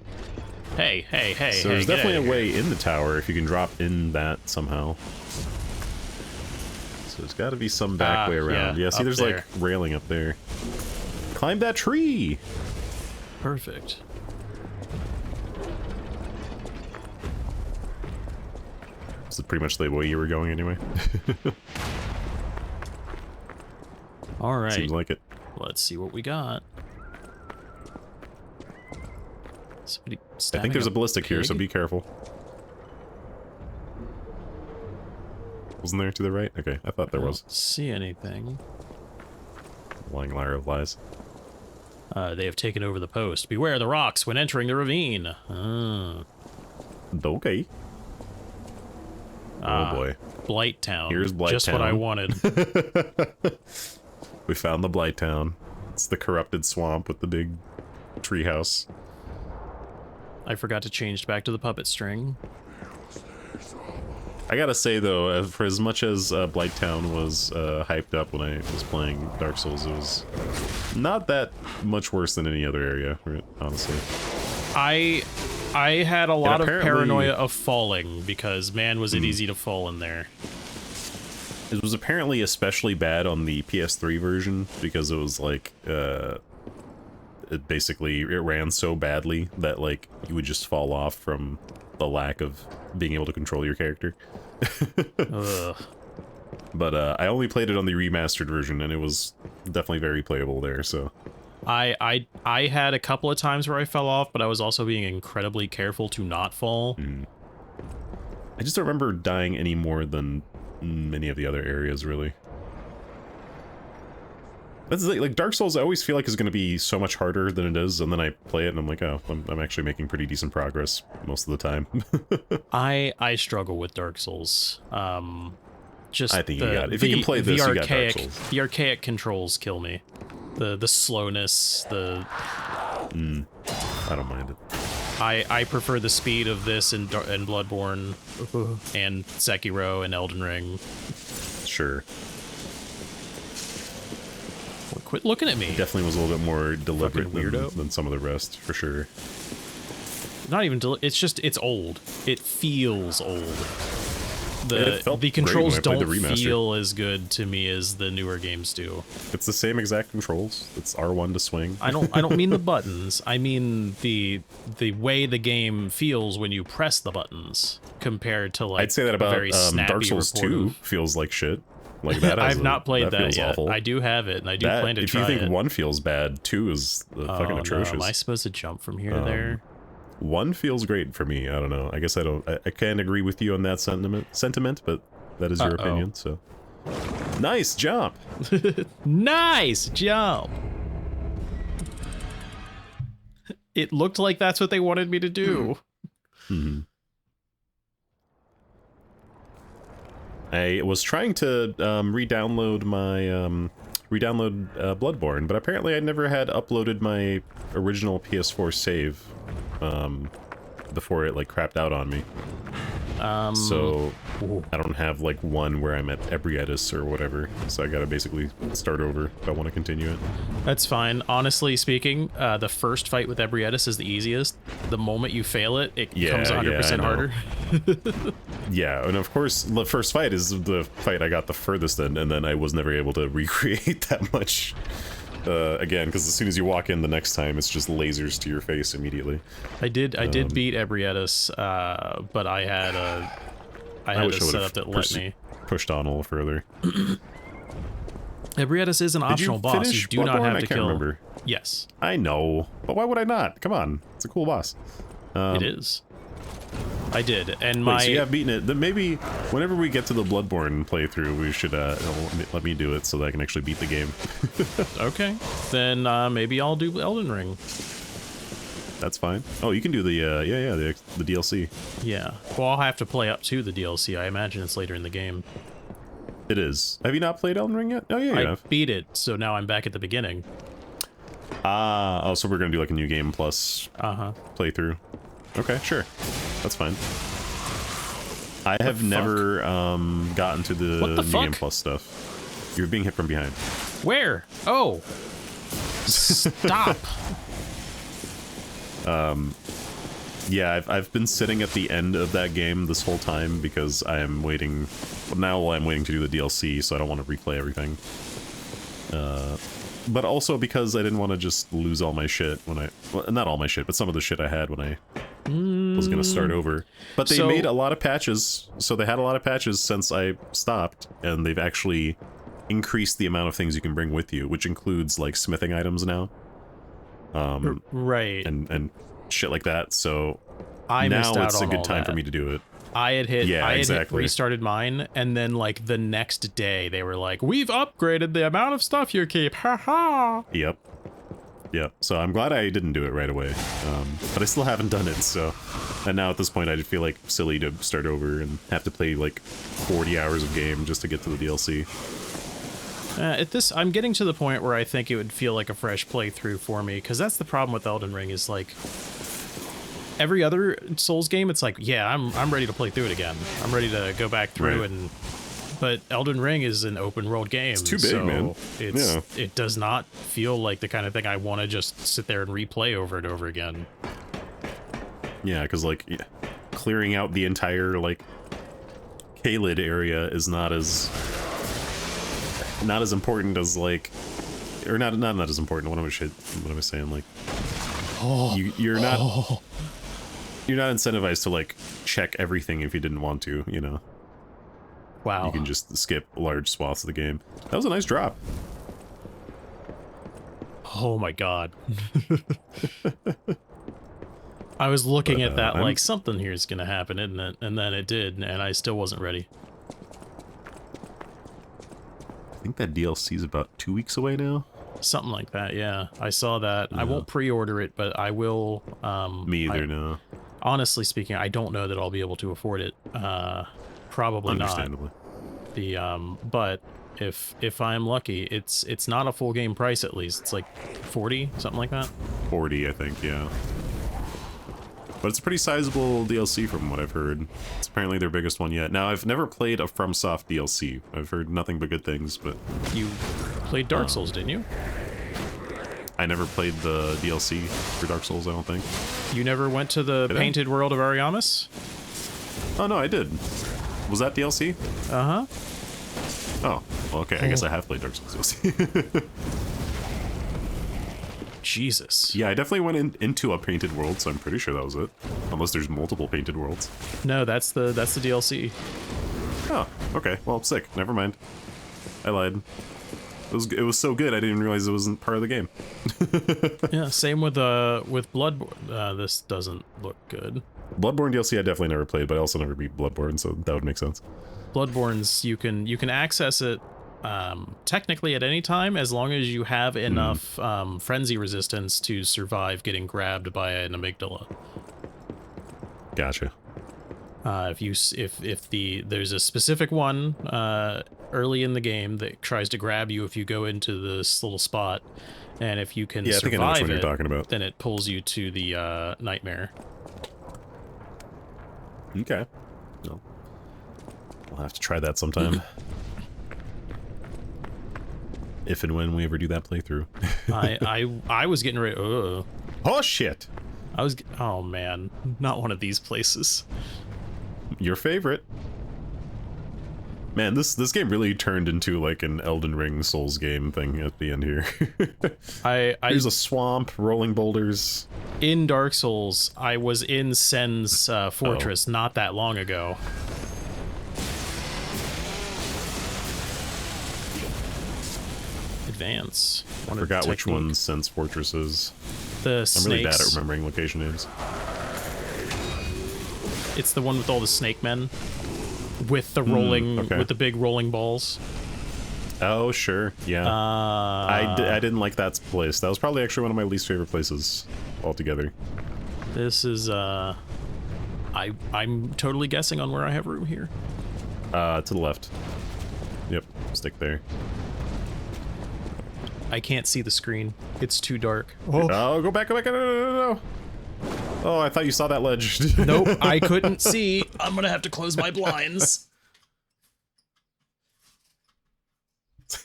Hey, hey, hey, So hey, there's get definitely outta a here. way in the tower if you can drop in that somehow. So there's got to be some back way around. Yeah, see, up there's there. like railing up there. Climb that tree! Perfect. This is pretty much the way you were going anyway. All right. Seems like it. Let's see what we got. Somebody I think there's a ballistic here, so pig? be careful. Wasn't there to the right? Okay, I thought there was. Don't see anything. Lying liar of lies. They have taken over the post. Beware the rocks when entering the ravine. Okay. Oh boy. Blight Town. Here's Blight Just what I Town. wanted. We found the Blight Town. It's the corrupted swamp with the big treehouse. I forgot to change back to the puppet string. I gotta say though, for as much as Blight Town was hyped up when I was playing Dark Souls, it was not that much worse than any other area, right, honestly. I had a lot of apparently- paranoia of falling because man was it easy to fall in there. It was apparently especially bad on the PS3 version because it was like, it ran so badly that like you would just fall off from the lack of being able to control your character. Ugh. But I only played it on the remastered version and it was definitely very playable there, so. I had a couple of times where I fell off, but I was also being incredibly careful to not fall. I just don't remember dying any more than many of the other areas, really. That's like Dark Souls, I always feel like is going to be so much harder than it is, and then I play it and I'm like, oh, I'm actually making pretty decent progress most of the time. I struggle with Dark Souls. Just I think you got it. If you can play this, you got Dark Souls. The archaic controls kill me. The slowness, I don't mind it. I prefer the speed of this and Bloodborne and Sekiro and Elden Ring. Sure. Well, quit looking at me. Definitely was a little bit more deliberate Fucking weirdo. than some of the rest, for sure. Not even it's just it's old. It feels old. It felt the great when controls I played the don't remaster. feel as good to me as the newer games do. It's the same exact controls. It's R1 to swing. I don't mean the buttons. I mean the way the game feels when you press the buttons compared to like I'd say that a about very snappy Dark Souls 2 reportive. feels like shit. Like that. I've not played that feels yet. Awful. I do have it, and I do plan to if try you think it. 1 feels bad, 2 is fucking No, atrocious. am I supposed to jump from here to there? 1 feels great for me. I don't know. I guess I can't agree with you on that sentiment, but that is your opinion. So nice jump. Nice jump. It looked like that's what they wanted me to do. Mm-hmm. I was trying to re-download my Bloodborne, but apparently I never had uploaded my original PS4 save before it like crapped out on me. So I don't have like one where I'm at Ebrietas or whatever. So I gotta basically start over if I want to continue it. That's fine. Honestly speaking, the first fight with Ebrietas is the easiest. The moment you fail it, it becomes 100% harder. Yeah, and of course the first fight is the fight I got the furthest in, and then I was never able to recreate that much again, because as soon as you walk in the next time, it's just lasers to your face immediately. I did beat Ebrietas, but I had a setup that let me pushed on a little further. Ebrietas is an optional boss. You finish do not Bloodborne? have I to can't kill. remember. Yes, I know, but why would I not? Come on, it's a cool boss. it is. I did, and Wait, so you have beaten it. Then maybe whenever we get to the Bloodborne playthrough, we should let me do it so that I can actually beat the game. Okay, then maybe I'll do Elden Ring. That's fine. Oh, you can do the the DLC. Yeah. Well, I'll have to play up to the DLC. I imagine it's later in the game. It is. Have you not played Elden Ring yet? Oh yeah, you I have. beat it, so now I'm back at the beginning. Oh, so we're gonna do like a new game plus playthrough. Okay, sure. That's fine. I have never gotten to the What the new game fuck? plus stuff. You're being hit from behind. Where? Oh. Stop. Yeah, I've been sitting at the end of that game this whole time because I am waiting. Well, now I'm waiting to do the DLC, so I don't want to replay everything. But also because I didn't want to just lose all my shit when well, not all my shit, but some of the shit I had when I was gonna start over. But they made a lot of patches, so they had a lot of patches since I stopped, and they've actually increased the amount of things you can bring with you, which includes like smithing items now. Right. And shit like that. So I missed now out it's a on good all time that. for me to do it. I had hit, Yeah, exactly. restarted mine, and then like the next day they were like, "We've upgraded the amount of stuff you keep." Ha ha. Yep. So I'm glad I didn't do it right away. But I still haven't done it, so... And now at this point I feel like silly to start over and have to play like 40 hours of game just to get to the DLC. I'm getting to the point where I think it would feel like a fresh playthrough for me, because that's the problem with Elden Ring is like... Every other Souls game, it's like, yeah, I'm ready to play through it again. I'm ready to go back through and... But Elden Ring is an open world game. It's too big, so man. It does not feel like the kind of thing I want to just sit there and replay over and over again. Yeah, because like clearing out the entire like Caelid area is not as important as like, or not as important. What am I saying? Like, you're not incentivized to like check everything if you didn't want to, you know. Wow. You can just skip large swaths of the game. That was a nice drop. Oh my god. I was looking at that like something here is gonna happen, isn't it? And then it did, and I still wasn't ready. I think that DLC is about 2 weeks away now. Something like that, yeah. I saw that. Yeah. I won't pre-order it, but I will. Me either, no. Honestly speaking, I don't know that I'll be able to afford it. Probably Understandably. Not. But if I'm lucky, it's not a full game price at least. It's like 40, something like that. 40, I think, yeah. But it's a pretty sizable DLC from what I've heard. It's apparently their biggest one yet. Now, I've never played a FromSoft DLC. I've heard nothing but good things, but... You played Dark Souls, didn't you? I never played the DLC for Dark Souls, I don't think. You never went to the Painted World of Ariamis? Oh, no, I did. Was that DLC? Uh-huh. Oh, well, okay. I guess I have played Dark Souls DLC. Jesus. Yeah, I definitely went into a painted world, so I'm pretty sure that was it. Unless there's multiple painted worlds. No, that's the DLC. Oh, okay. Well, sick. Never mind. I lied. It was so good I didn't realize it wasn't part of the game. Yeah, same with Bloodborne. This doesn't look good. Bloodborne DLC I definitely never played, but I also never beat Bloodborne, so that would make sense. Bloodborne's you can access it technically at any time as long as you have enough frenzy resistance to survive getting grabbed by an amygdala. Gotcha. If there's a specific one early in the game that tries to grab you if you go into this little spot, and if you can I think I know which survive one it, you're talking about. then it pulls you to the nightmare. Okay. Well, we'll have to try that sometime. If and when we ever do that playthrough. I was getting ready. Oh shit! Oh man, not one of these places. Your favorite. Man, this game really turned into like an Elden Ring Souls game thing at the end here. There's a swamp, rolling boulders. In Dark Souls, I was in Sen's fortress not that long ago. Advance. I forgot which one Sen's fortress is. The I'm really bad at snakes. remembering location names. It's the one with all the snake men. With the rolling, okay. with the big rolling balls. Oh, sure. Yeah. I didn't like that place. That was probably actually one of my least favorite places altogether. This is, I'm totally guessing on where I have room here. To the left. Yep, stick there. I can't see the screen. It's too dark. Oh, go back, no. Oh, I thought you saw that ledge. Nope, I couldn't see. I'm gonna have to close my blinds.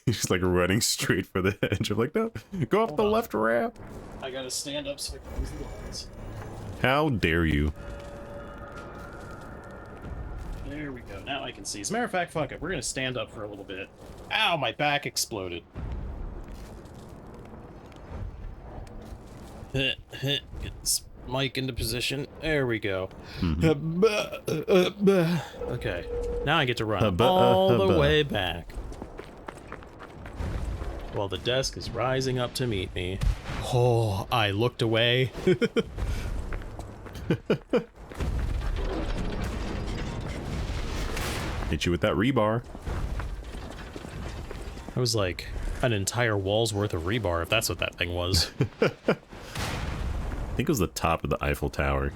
He's just like running straight for the edge. I'm like, no, go up the left ramp. I gotta stand up so I can close the blinds. How dare you? There we go. Now I can see. As a matter of fact, fuck it. We're gonna stand up for a little bit. Ow, my back exploded. Get this mic into position. There we go. Okay. Now I get to run all the way back. While the desk is rising up to meet me. Oh, I looked away. Hit you with that rebar. I was like an entire wall's worth of rebar, if that's what that thing was. I think it was the top of the Eiffel Tower.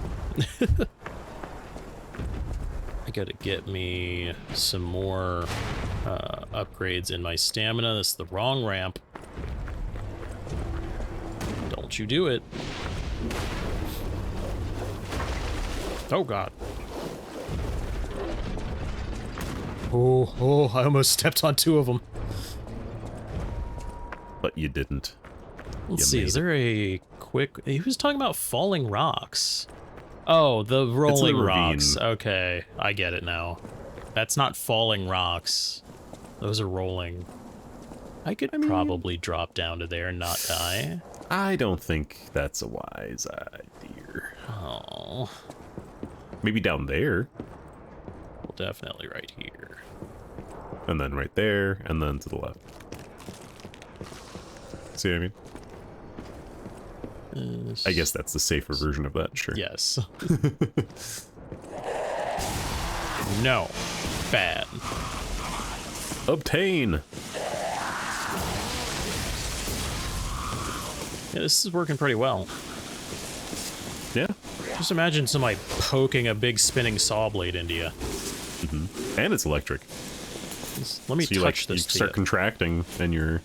I gotta get me some more upgrades in my stamina. This is the wrong ramp. Don't you do it. Oh god. Oh, I almost stepped on two of them. But you didn't. Let's see, is there a quick... He was talking about falling rocks. Oh, the rolling rocks. Okay, I get it now. That's not falling rocks. Those are rolling. I could probably drop down to there and not die. I don't think that's a wise idea. Oh. Maybe down there. Well, definitely right here. And then right there, and then to the left. See what I mean? I guess that's the safer version of that, sure. Yes. No. Bad. Obtain! Yeah, this is working pretty well. Yeah. Just imagine somebody poking a big spinning saw blade into you. Mm-hmm. And it's electric. Let me so touch this. You start contracting, and you're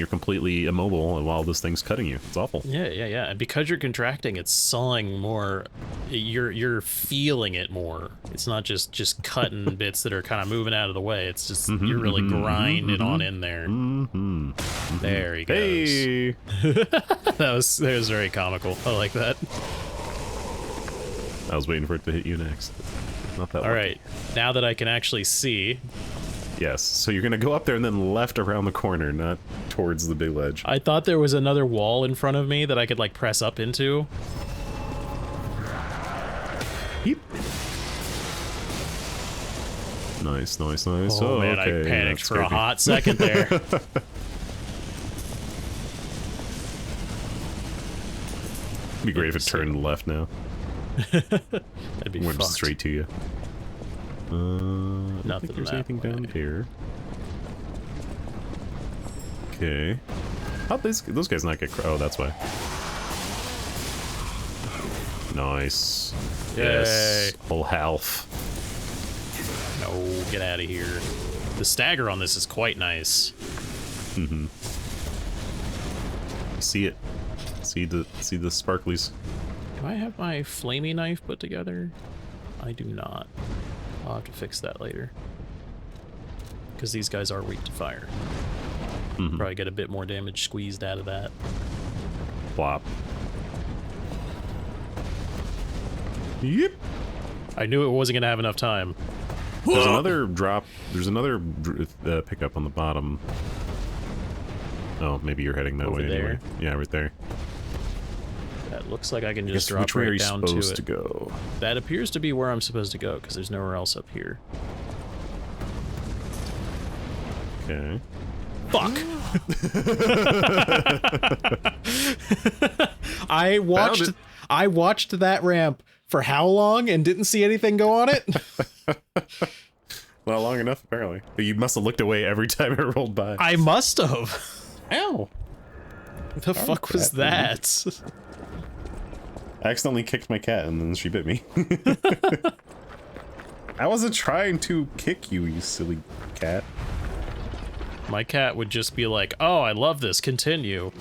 completely immobile while this thing's cutting you. It's awful. Yeah. And because you're contracting, it's sawing more. You're feeling it more. It's not just cutting bits that are kind of moving out of the way. It's just you're really grinding on in there. There he goes. Hey! that was very comical. I like that. I was waiting for it to hit you next. Not that All lucky. right, now that I can actually see, Yes, so you're gonna go up there and then left around the corner, not towards the big ledge. I thought there was another wall in front of me that I could like press up into. Yep. Nice, nice, nice. Oh man, okay. I panicked that for a scared me. hot second there. It'd be great if it turned left now. That'd be Went fucked. straight to you. I don't Nothing think there's that anything down way. here. Okay. How'd those guys not get... Oh, that's why. Nice. Yes. Whole health. No, get out of here. The stagger on this is quite nice. Mm-hmm. See it. See the sparklies. Do I have my flamey knife put together? I do not. I'll have to fix that later. Because these guys are weak to fire. Mm-hmm. Probably get a bit more damage squeezed out of that. Flop. Yep. I knew it wasn't going to have enough time. There's another drop. There's another pickup on the bottom. Oh, maybe you're heading that Over way anyway. there? Yeah, right there. That looks like I can I just guess drop which way are right you down to supposed it. to go? That appears to be where I'm supposed to go, because there's nowhere else up here. Okay. Fuck! I watched that ramp for how long and didn't see anything go on it? Not long enough, apparently. But you must have looked away every time it rolled by. I must have. Ow! The fuck was that? I accidentally kicked my cat and then she bit me. I wasn't trying to kick you, you silly cat. My cat would just be like, oh, I love this, continue.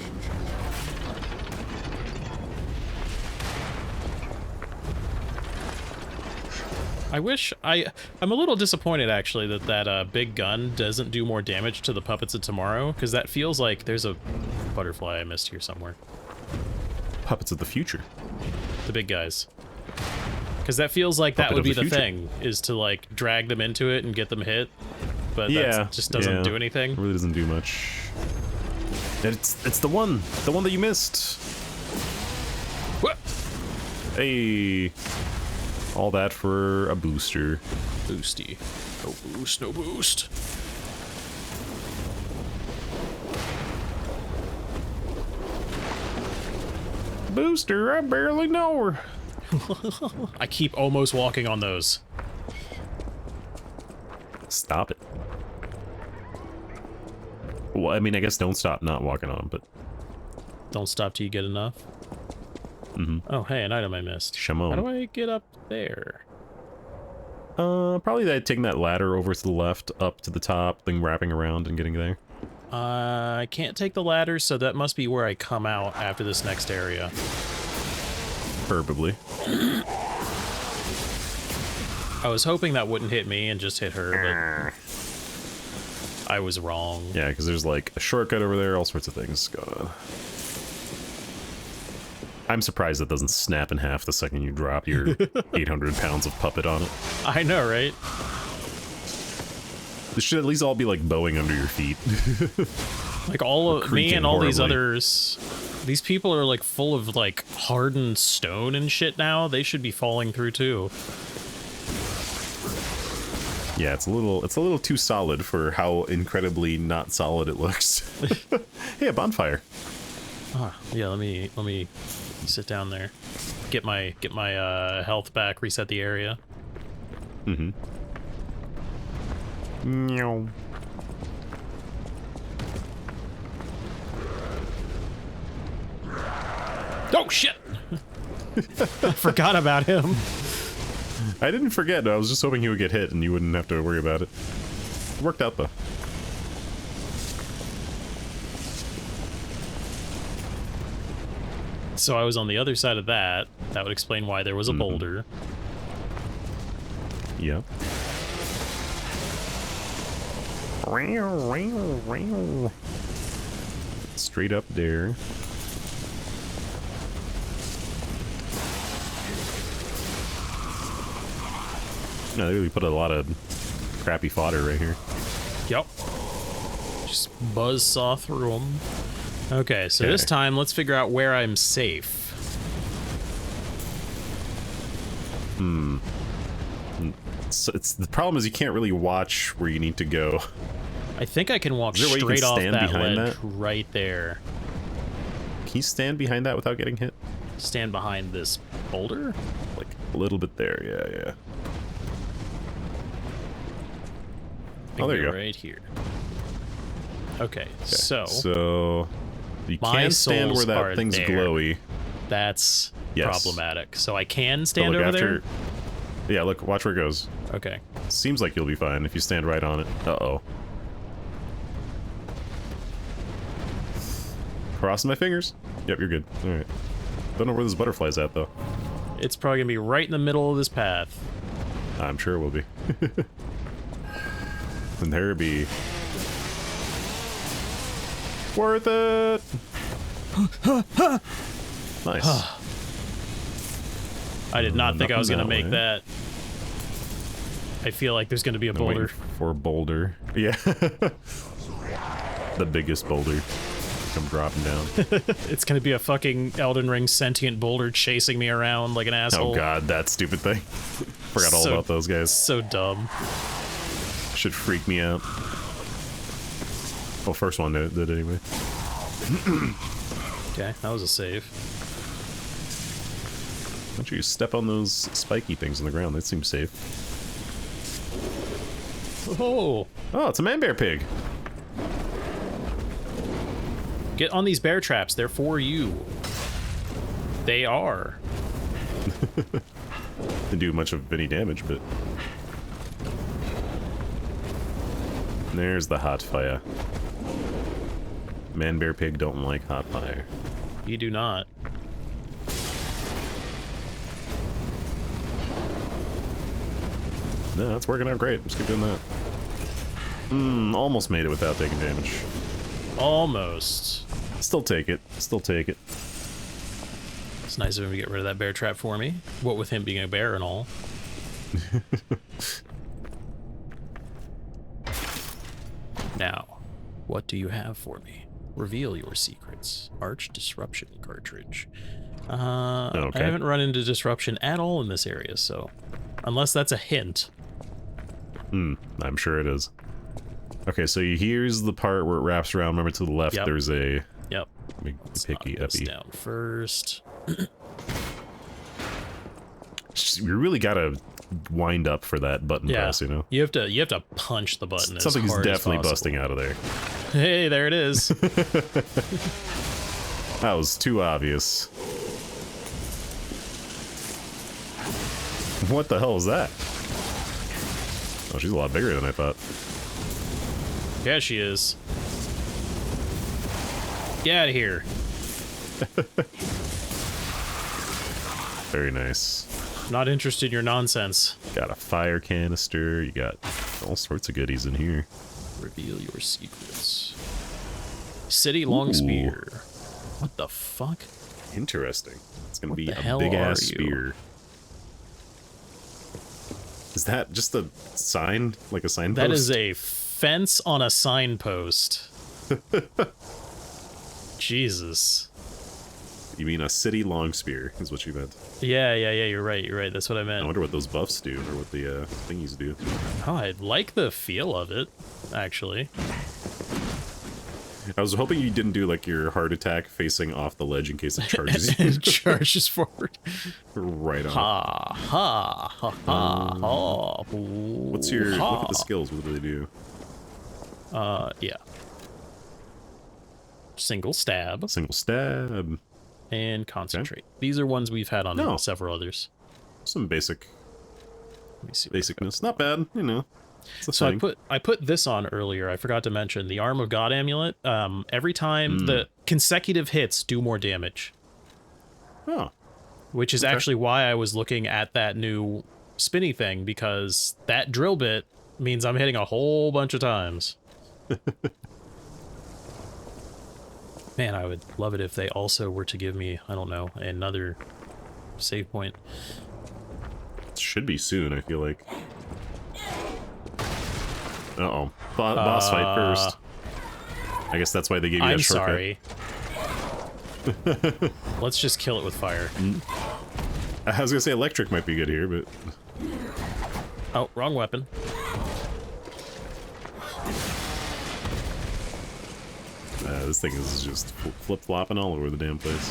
I wish I'm a little disappointed actually that big gun doesn't do more damage to the puppets of tomorrow, because that feels like there's a butterfly I missed here somewhere. Puppets of the future. The big guys. Because that feels like that Puppet would of be the the future. thing, is to like drag them into it and get them hit. But Yeah, that just doesn't do anything. It really doesn't do much. It's the one that you missed. What? Hey, all that for a booster. Boosty. No boost, no boost. Booster, I barely know her. I keep almost walking on those. Stop it. Well, I mean, I guess don't stop not walking on them, but Don't stop till you get enough. Oh, hey, an item I missed. Shimon. How do I get up there? Probably taking that ladder over to the left, up to the top, then wrapping around and getting there. I can't take the ladder, so that must be where I come out after this next area. Probably. I was hoping that wouldn't hit me and just hit her, but I was wrong. Yeah, because there's like a shortcut over there, all sorts of things going on. I'm surprised it doesn't snap in half the second you drop your 800 pounds of puppet on it. I know, right? This should at least all be like bowing under your feet. Like all of me creaking and all these horribly. others, these people are like full of like hardened stone and shit now. They should be falling through too. Yeah, it's a little too solid for how incredibly not solid it looks. Hey, a bonfire. Ah, yeah. Let me sit down there, get my health back, reset the area. Mm-hmm. Meow. Oh shit! I forgot about him. I didn't forget. I was just hoping he would get hit and you wouldn't have to worry about it. It worked out though. So I was on the other side of that. That would explain why there was a boulder. Yep. Straight up there. No, they really put a lot of crappy fodder right here. Yep. Just buzzsaw through them. Okay, so this time, let's figure out where I'm safe. So the problem is you can't really watch where you need to go. I think I can walk Is there a way you can straight off stand that behind ledge that? right there. Can you stand behind that without getting hit? Stand behind this boulder? Like, a little bit there, yeah. Oh, there you go. Right here. Okay, so you my can stand where souls are that thing's there. glowy. That's Yes. problematic. So I can But stand look, over there? Yeah, look, watch where it goes. Okay. Seems like you'll be fine if you stand right on it. Uh-oh. Crossing my fingers. Yep, you're good. Alright. Don't know where this butterfly's at, though. It's probably gonna be right in the middle of this path. I'm sure it will be. And there it be. Worth it! Nice. I did not think I was gonna nothing make that way. that. I feel like there's gonna be a I'm waiting boulder. for a boulder. Yeah. The biggest boulder. Come dropping down. It's gonna be a fucking Elden Ring sentient boulder chasing me around like an asshole. Oh god, that stupid thing. Forgot all about those guys. So dumb. Should freak me out. Well, first one did anyway. Okay, that was a save. Why don't you step on those spiky things on the ground? That seems safe. Oh! Oh, it's a man bear pig. Get on these bear traps. They're for you. They are. Didn't do much of any damage, but... There's the hot fire. Man bear pig don't like hot fire. You do not. No, it's working out great. Just keep doing that. Almost made it without taking damage. Almost. Still take it. Still take it. It's nice of him to get rid of that bear trap for me. What with him being a bear and all. Now, what do you have for me? Reveal your secrets. Arch Disruption cartridge. Okay. I haven't run into disruption at all in this area, so... Unless that's a hint. I'm sure it is. Okay, so here's the part where it wraps around. Remember, to the left, Yep. there's a... Yep. Big Let's picky knock this epi. down first. You really gotta wind up for that button press, you know? You have to punch the button. Something's as hard definitely as possible. busting out of there. Hey, there it is. That was too obvious. What the hell was that? Oh, she's a lot bigger than I thought. Yeah, she is. Get out of here. Very nice. Not interested in your nonsense. Got a fire canister. You got all sorts of goodies in here. Reveal your secrets. City long spear. What the fuck? Interesting. It's gonna What be the a hell big are ass you? spear. Is that just a sign? Like a signpost? That is a fence on a signpost. Jesus. You mean a city long spear, is what you meant. Yeah, you're right, that's what I I meant. wonder what those buffs do, or what the thingies do. Oh, I like the feel of it, actually. I was hoping you didn't do like your heart attack facing off the ledge in case it charges you. It charges forward. Right on. Ha, ha, ha, ha, ha. What's your... Look at the skills, what do they do? Yeah. Single stab Single stab. and concentrate. These are ones we've had on No. several others. Some basic... Let me see. Basicness. Not bad, you know. It's a So thing. I put this on earlier. I forgot to mention the Arm of God amulet. Every time the consecutive hits do more damage, Oh. which is actually why I was looking at that new spinny thing, because that drill bit means I'm hitting a whole bunch of times. Man, I would love it if they also were to give me, I don't know, another save point. It should be soon, I feel like. Uh-oh. Boss fight first. I guess that's why they gave you I'm that shortcut. sorry. Let's just kill it with fire. I was gonna say electric might be good here, but... Oh, wrong weapon. This thing is just flip-flopping all over the damn place.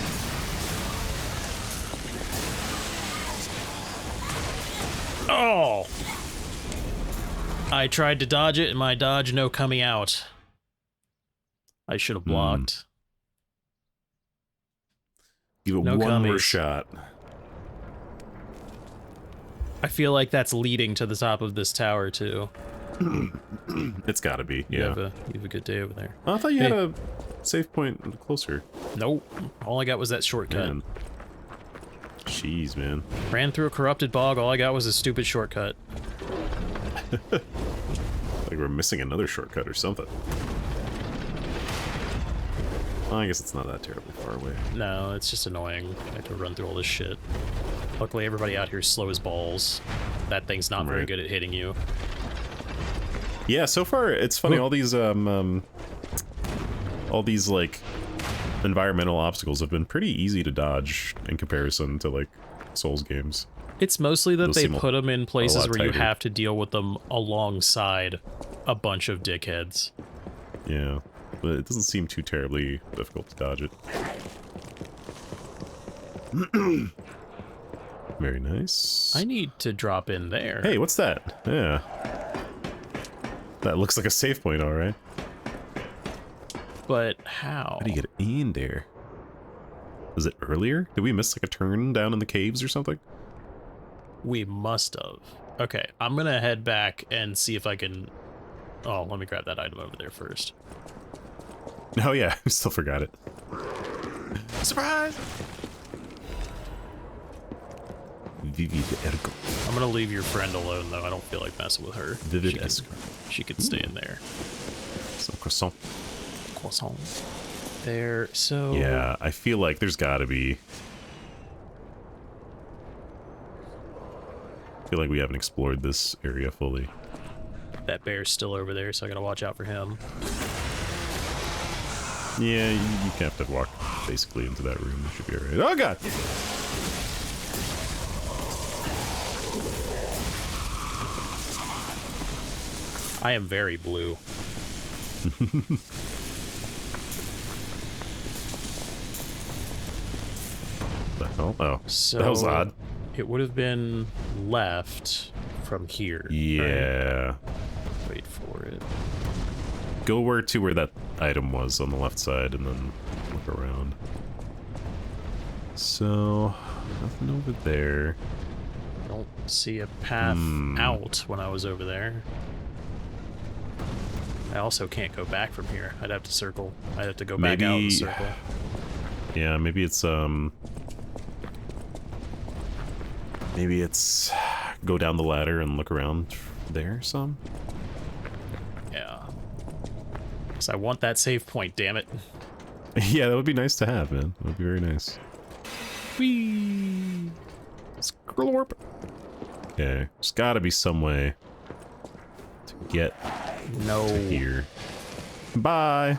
Oh! I tried to dodge it, and my dodge no coming out. I should have blocked. Give it No one more commies. shot. I feel like that's leading to the top of this tower, too. It's gotta be, You yeah. have a good day over there. Oh, I thought you had a save point closer. Nope. All I got was that shortcut. Man. Jeez, man. Ran through a corrupted bog, all I got was a stupid shortcut. Like we're missing another shortcut or something. Well, I guess it's not that terribly far away. No, it's just annoying. I have to run through all this shit. Luckily, everybody out here is slow as balls. That thing's not very Right. good at hitting you. Yeah, so far it's funny. All these like environmental obstacles have been pretty easy to dodge in comparison to like Souls games. It's mostly that Those they seem put them in places lot where you tighter. have to deal with them alongside a bunch of dickheads. Yeah, but it doesn't seem too terribly difficult to dodge it. Very nice. I need to drop in there. Hey, what's that? Yeah. That looks like a save point, alright. But how? How do you get in there? Was it earlier? Did we miss like a turn down in the caves or something? We must have. Okay, I'm gonna head back and see if I can... Oh, let me grab that item over there first. Oh yeah, I still forgot it. Surprise! Vivid Ergo. I'm gonna leave your friend alone, though. I don't feel like messing with her. Vivid She could stay in there. Some croissant. Croissant. There, so... Yeah, I feel like there's gotta be... I feel like we haven't explored this area fully. That bear's still over there, so I gotta watch out for him. Yeah, you have to walk basically into that room. It should be alright. Oh god! I am very blue. The hell? Oh, So that was odd. It would have been left from here. Yeah. right? Wait for it. Go where that item was on the left side and then look around. So, nothing over there. I don't see a path out when I was over there. I also can't go back from here. I'd have to circle. I'd have to go back out and circle. Yeah, maybe it's go down the ladder and look around there some. Yeah. Because I want that save point, damn it. Yeah, that would be nice to have, man. That would be very nice. Whee! Squirrel warp. Okay, there's gotta be some way to get No. to here. Bye.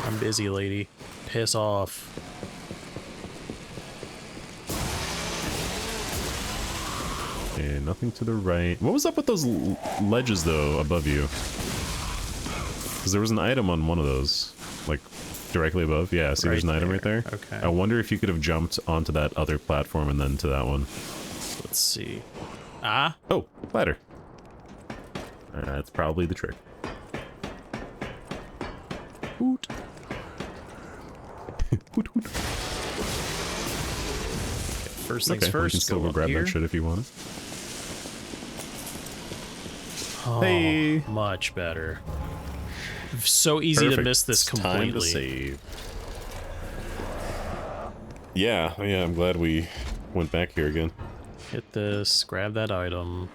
I'm busy, lady. Piss off. Okay, nothing to the right. What was up with those ledges, though, above you? Because there was an item on one of those, like, directly above. Yeah, see, there's an item right there. Okay. I wonder if you could have jumped onto that other platform and then to that one. Let's see. Ah? Oh, ladder. That's probably the trick. Hoot. Hoot, hoot. First things Okay, first, you can still go go up grab here. that shit if you want. Oh, Hey. much better. So easy to Perfect. miss this It's time to completely. save. Yeah, I'm glad we went back here again. Hit this, grab that item.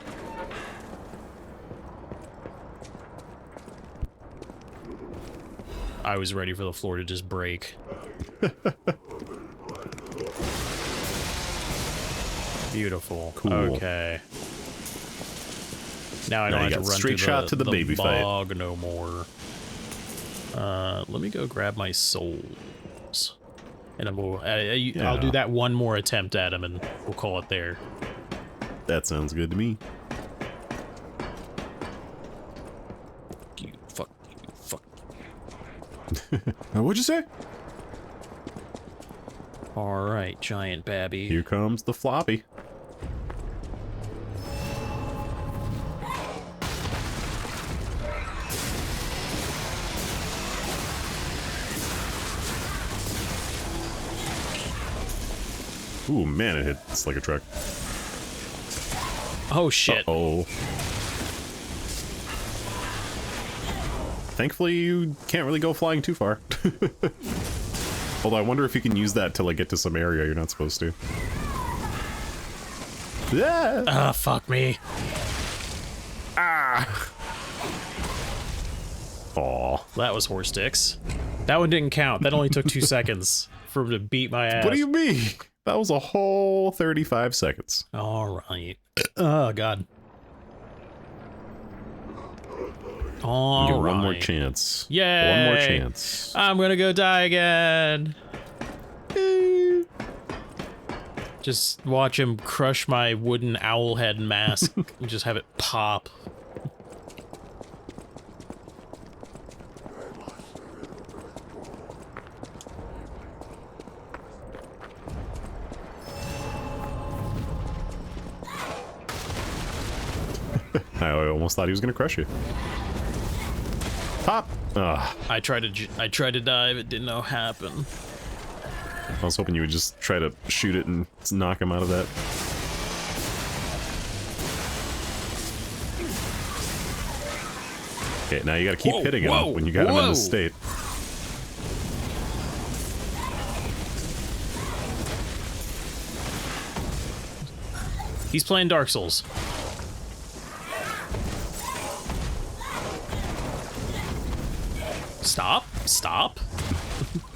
I was ready for the floor to just break. Beautiful. Cool. Okay. Now I Now don't you have to got run straight through shot to the baby fight. bog no more. Let me go grab my souls. And then I'll do that one more attempt at him, and we'll call it there. That sounds good to me. You fuck. What'd you say? Alright, giant babby. Here comes the floppy. Ooh, man, it hits like a truck. Oh, shit. Oh. Thankfully, you can't really go flying too far. Although I wonder if you can use that to, like, get to some area you're not supposed to. Yeah. Ah, fuck me. Ah. Aw. That was horse dicks. That one didn't count. That only took 2 seconds for him to beat my ass. What do you mean? That was a whole 35 seconds. Alright. Oh, God. Give Alright. one more chance. Yay! One more chance. I'm gonna go die again. Just watch him crush my wooden owl head mask and just have it pop. I almost thought he was gonna crush you. Pop! Ugh. I tried to dive, it didn't know happen. I was hoping you would just try to shoot it and knock him out of that. Okay, now you gotta keep hitting him when you got him in this state. He's playing Dark Souls. Stop. Stop.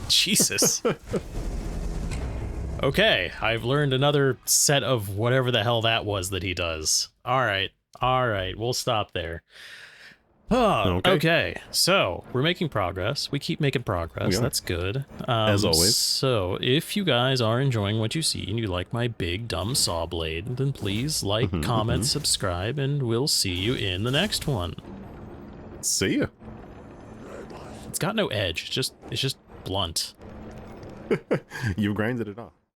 Jesus. Okay, I've learned another set of whatever the hell that was that he does. Alright, we'll stop there. Oh, okay, so we're making progress. We keep making progress. That's good. As always. So, if you guys are enjoying what you see and you like my big dumb saw blade, then please like, comment, subscribe, and we'll see you in the next one. See ya. It's got no edge. It's just blunt. You grinded it off.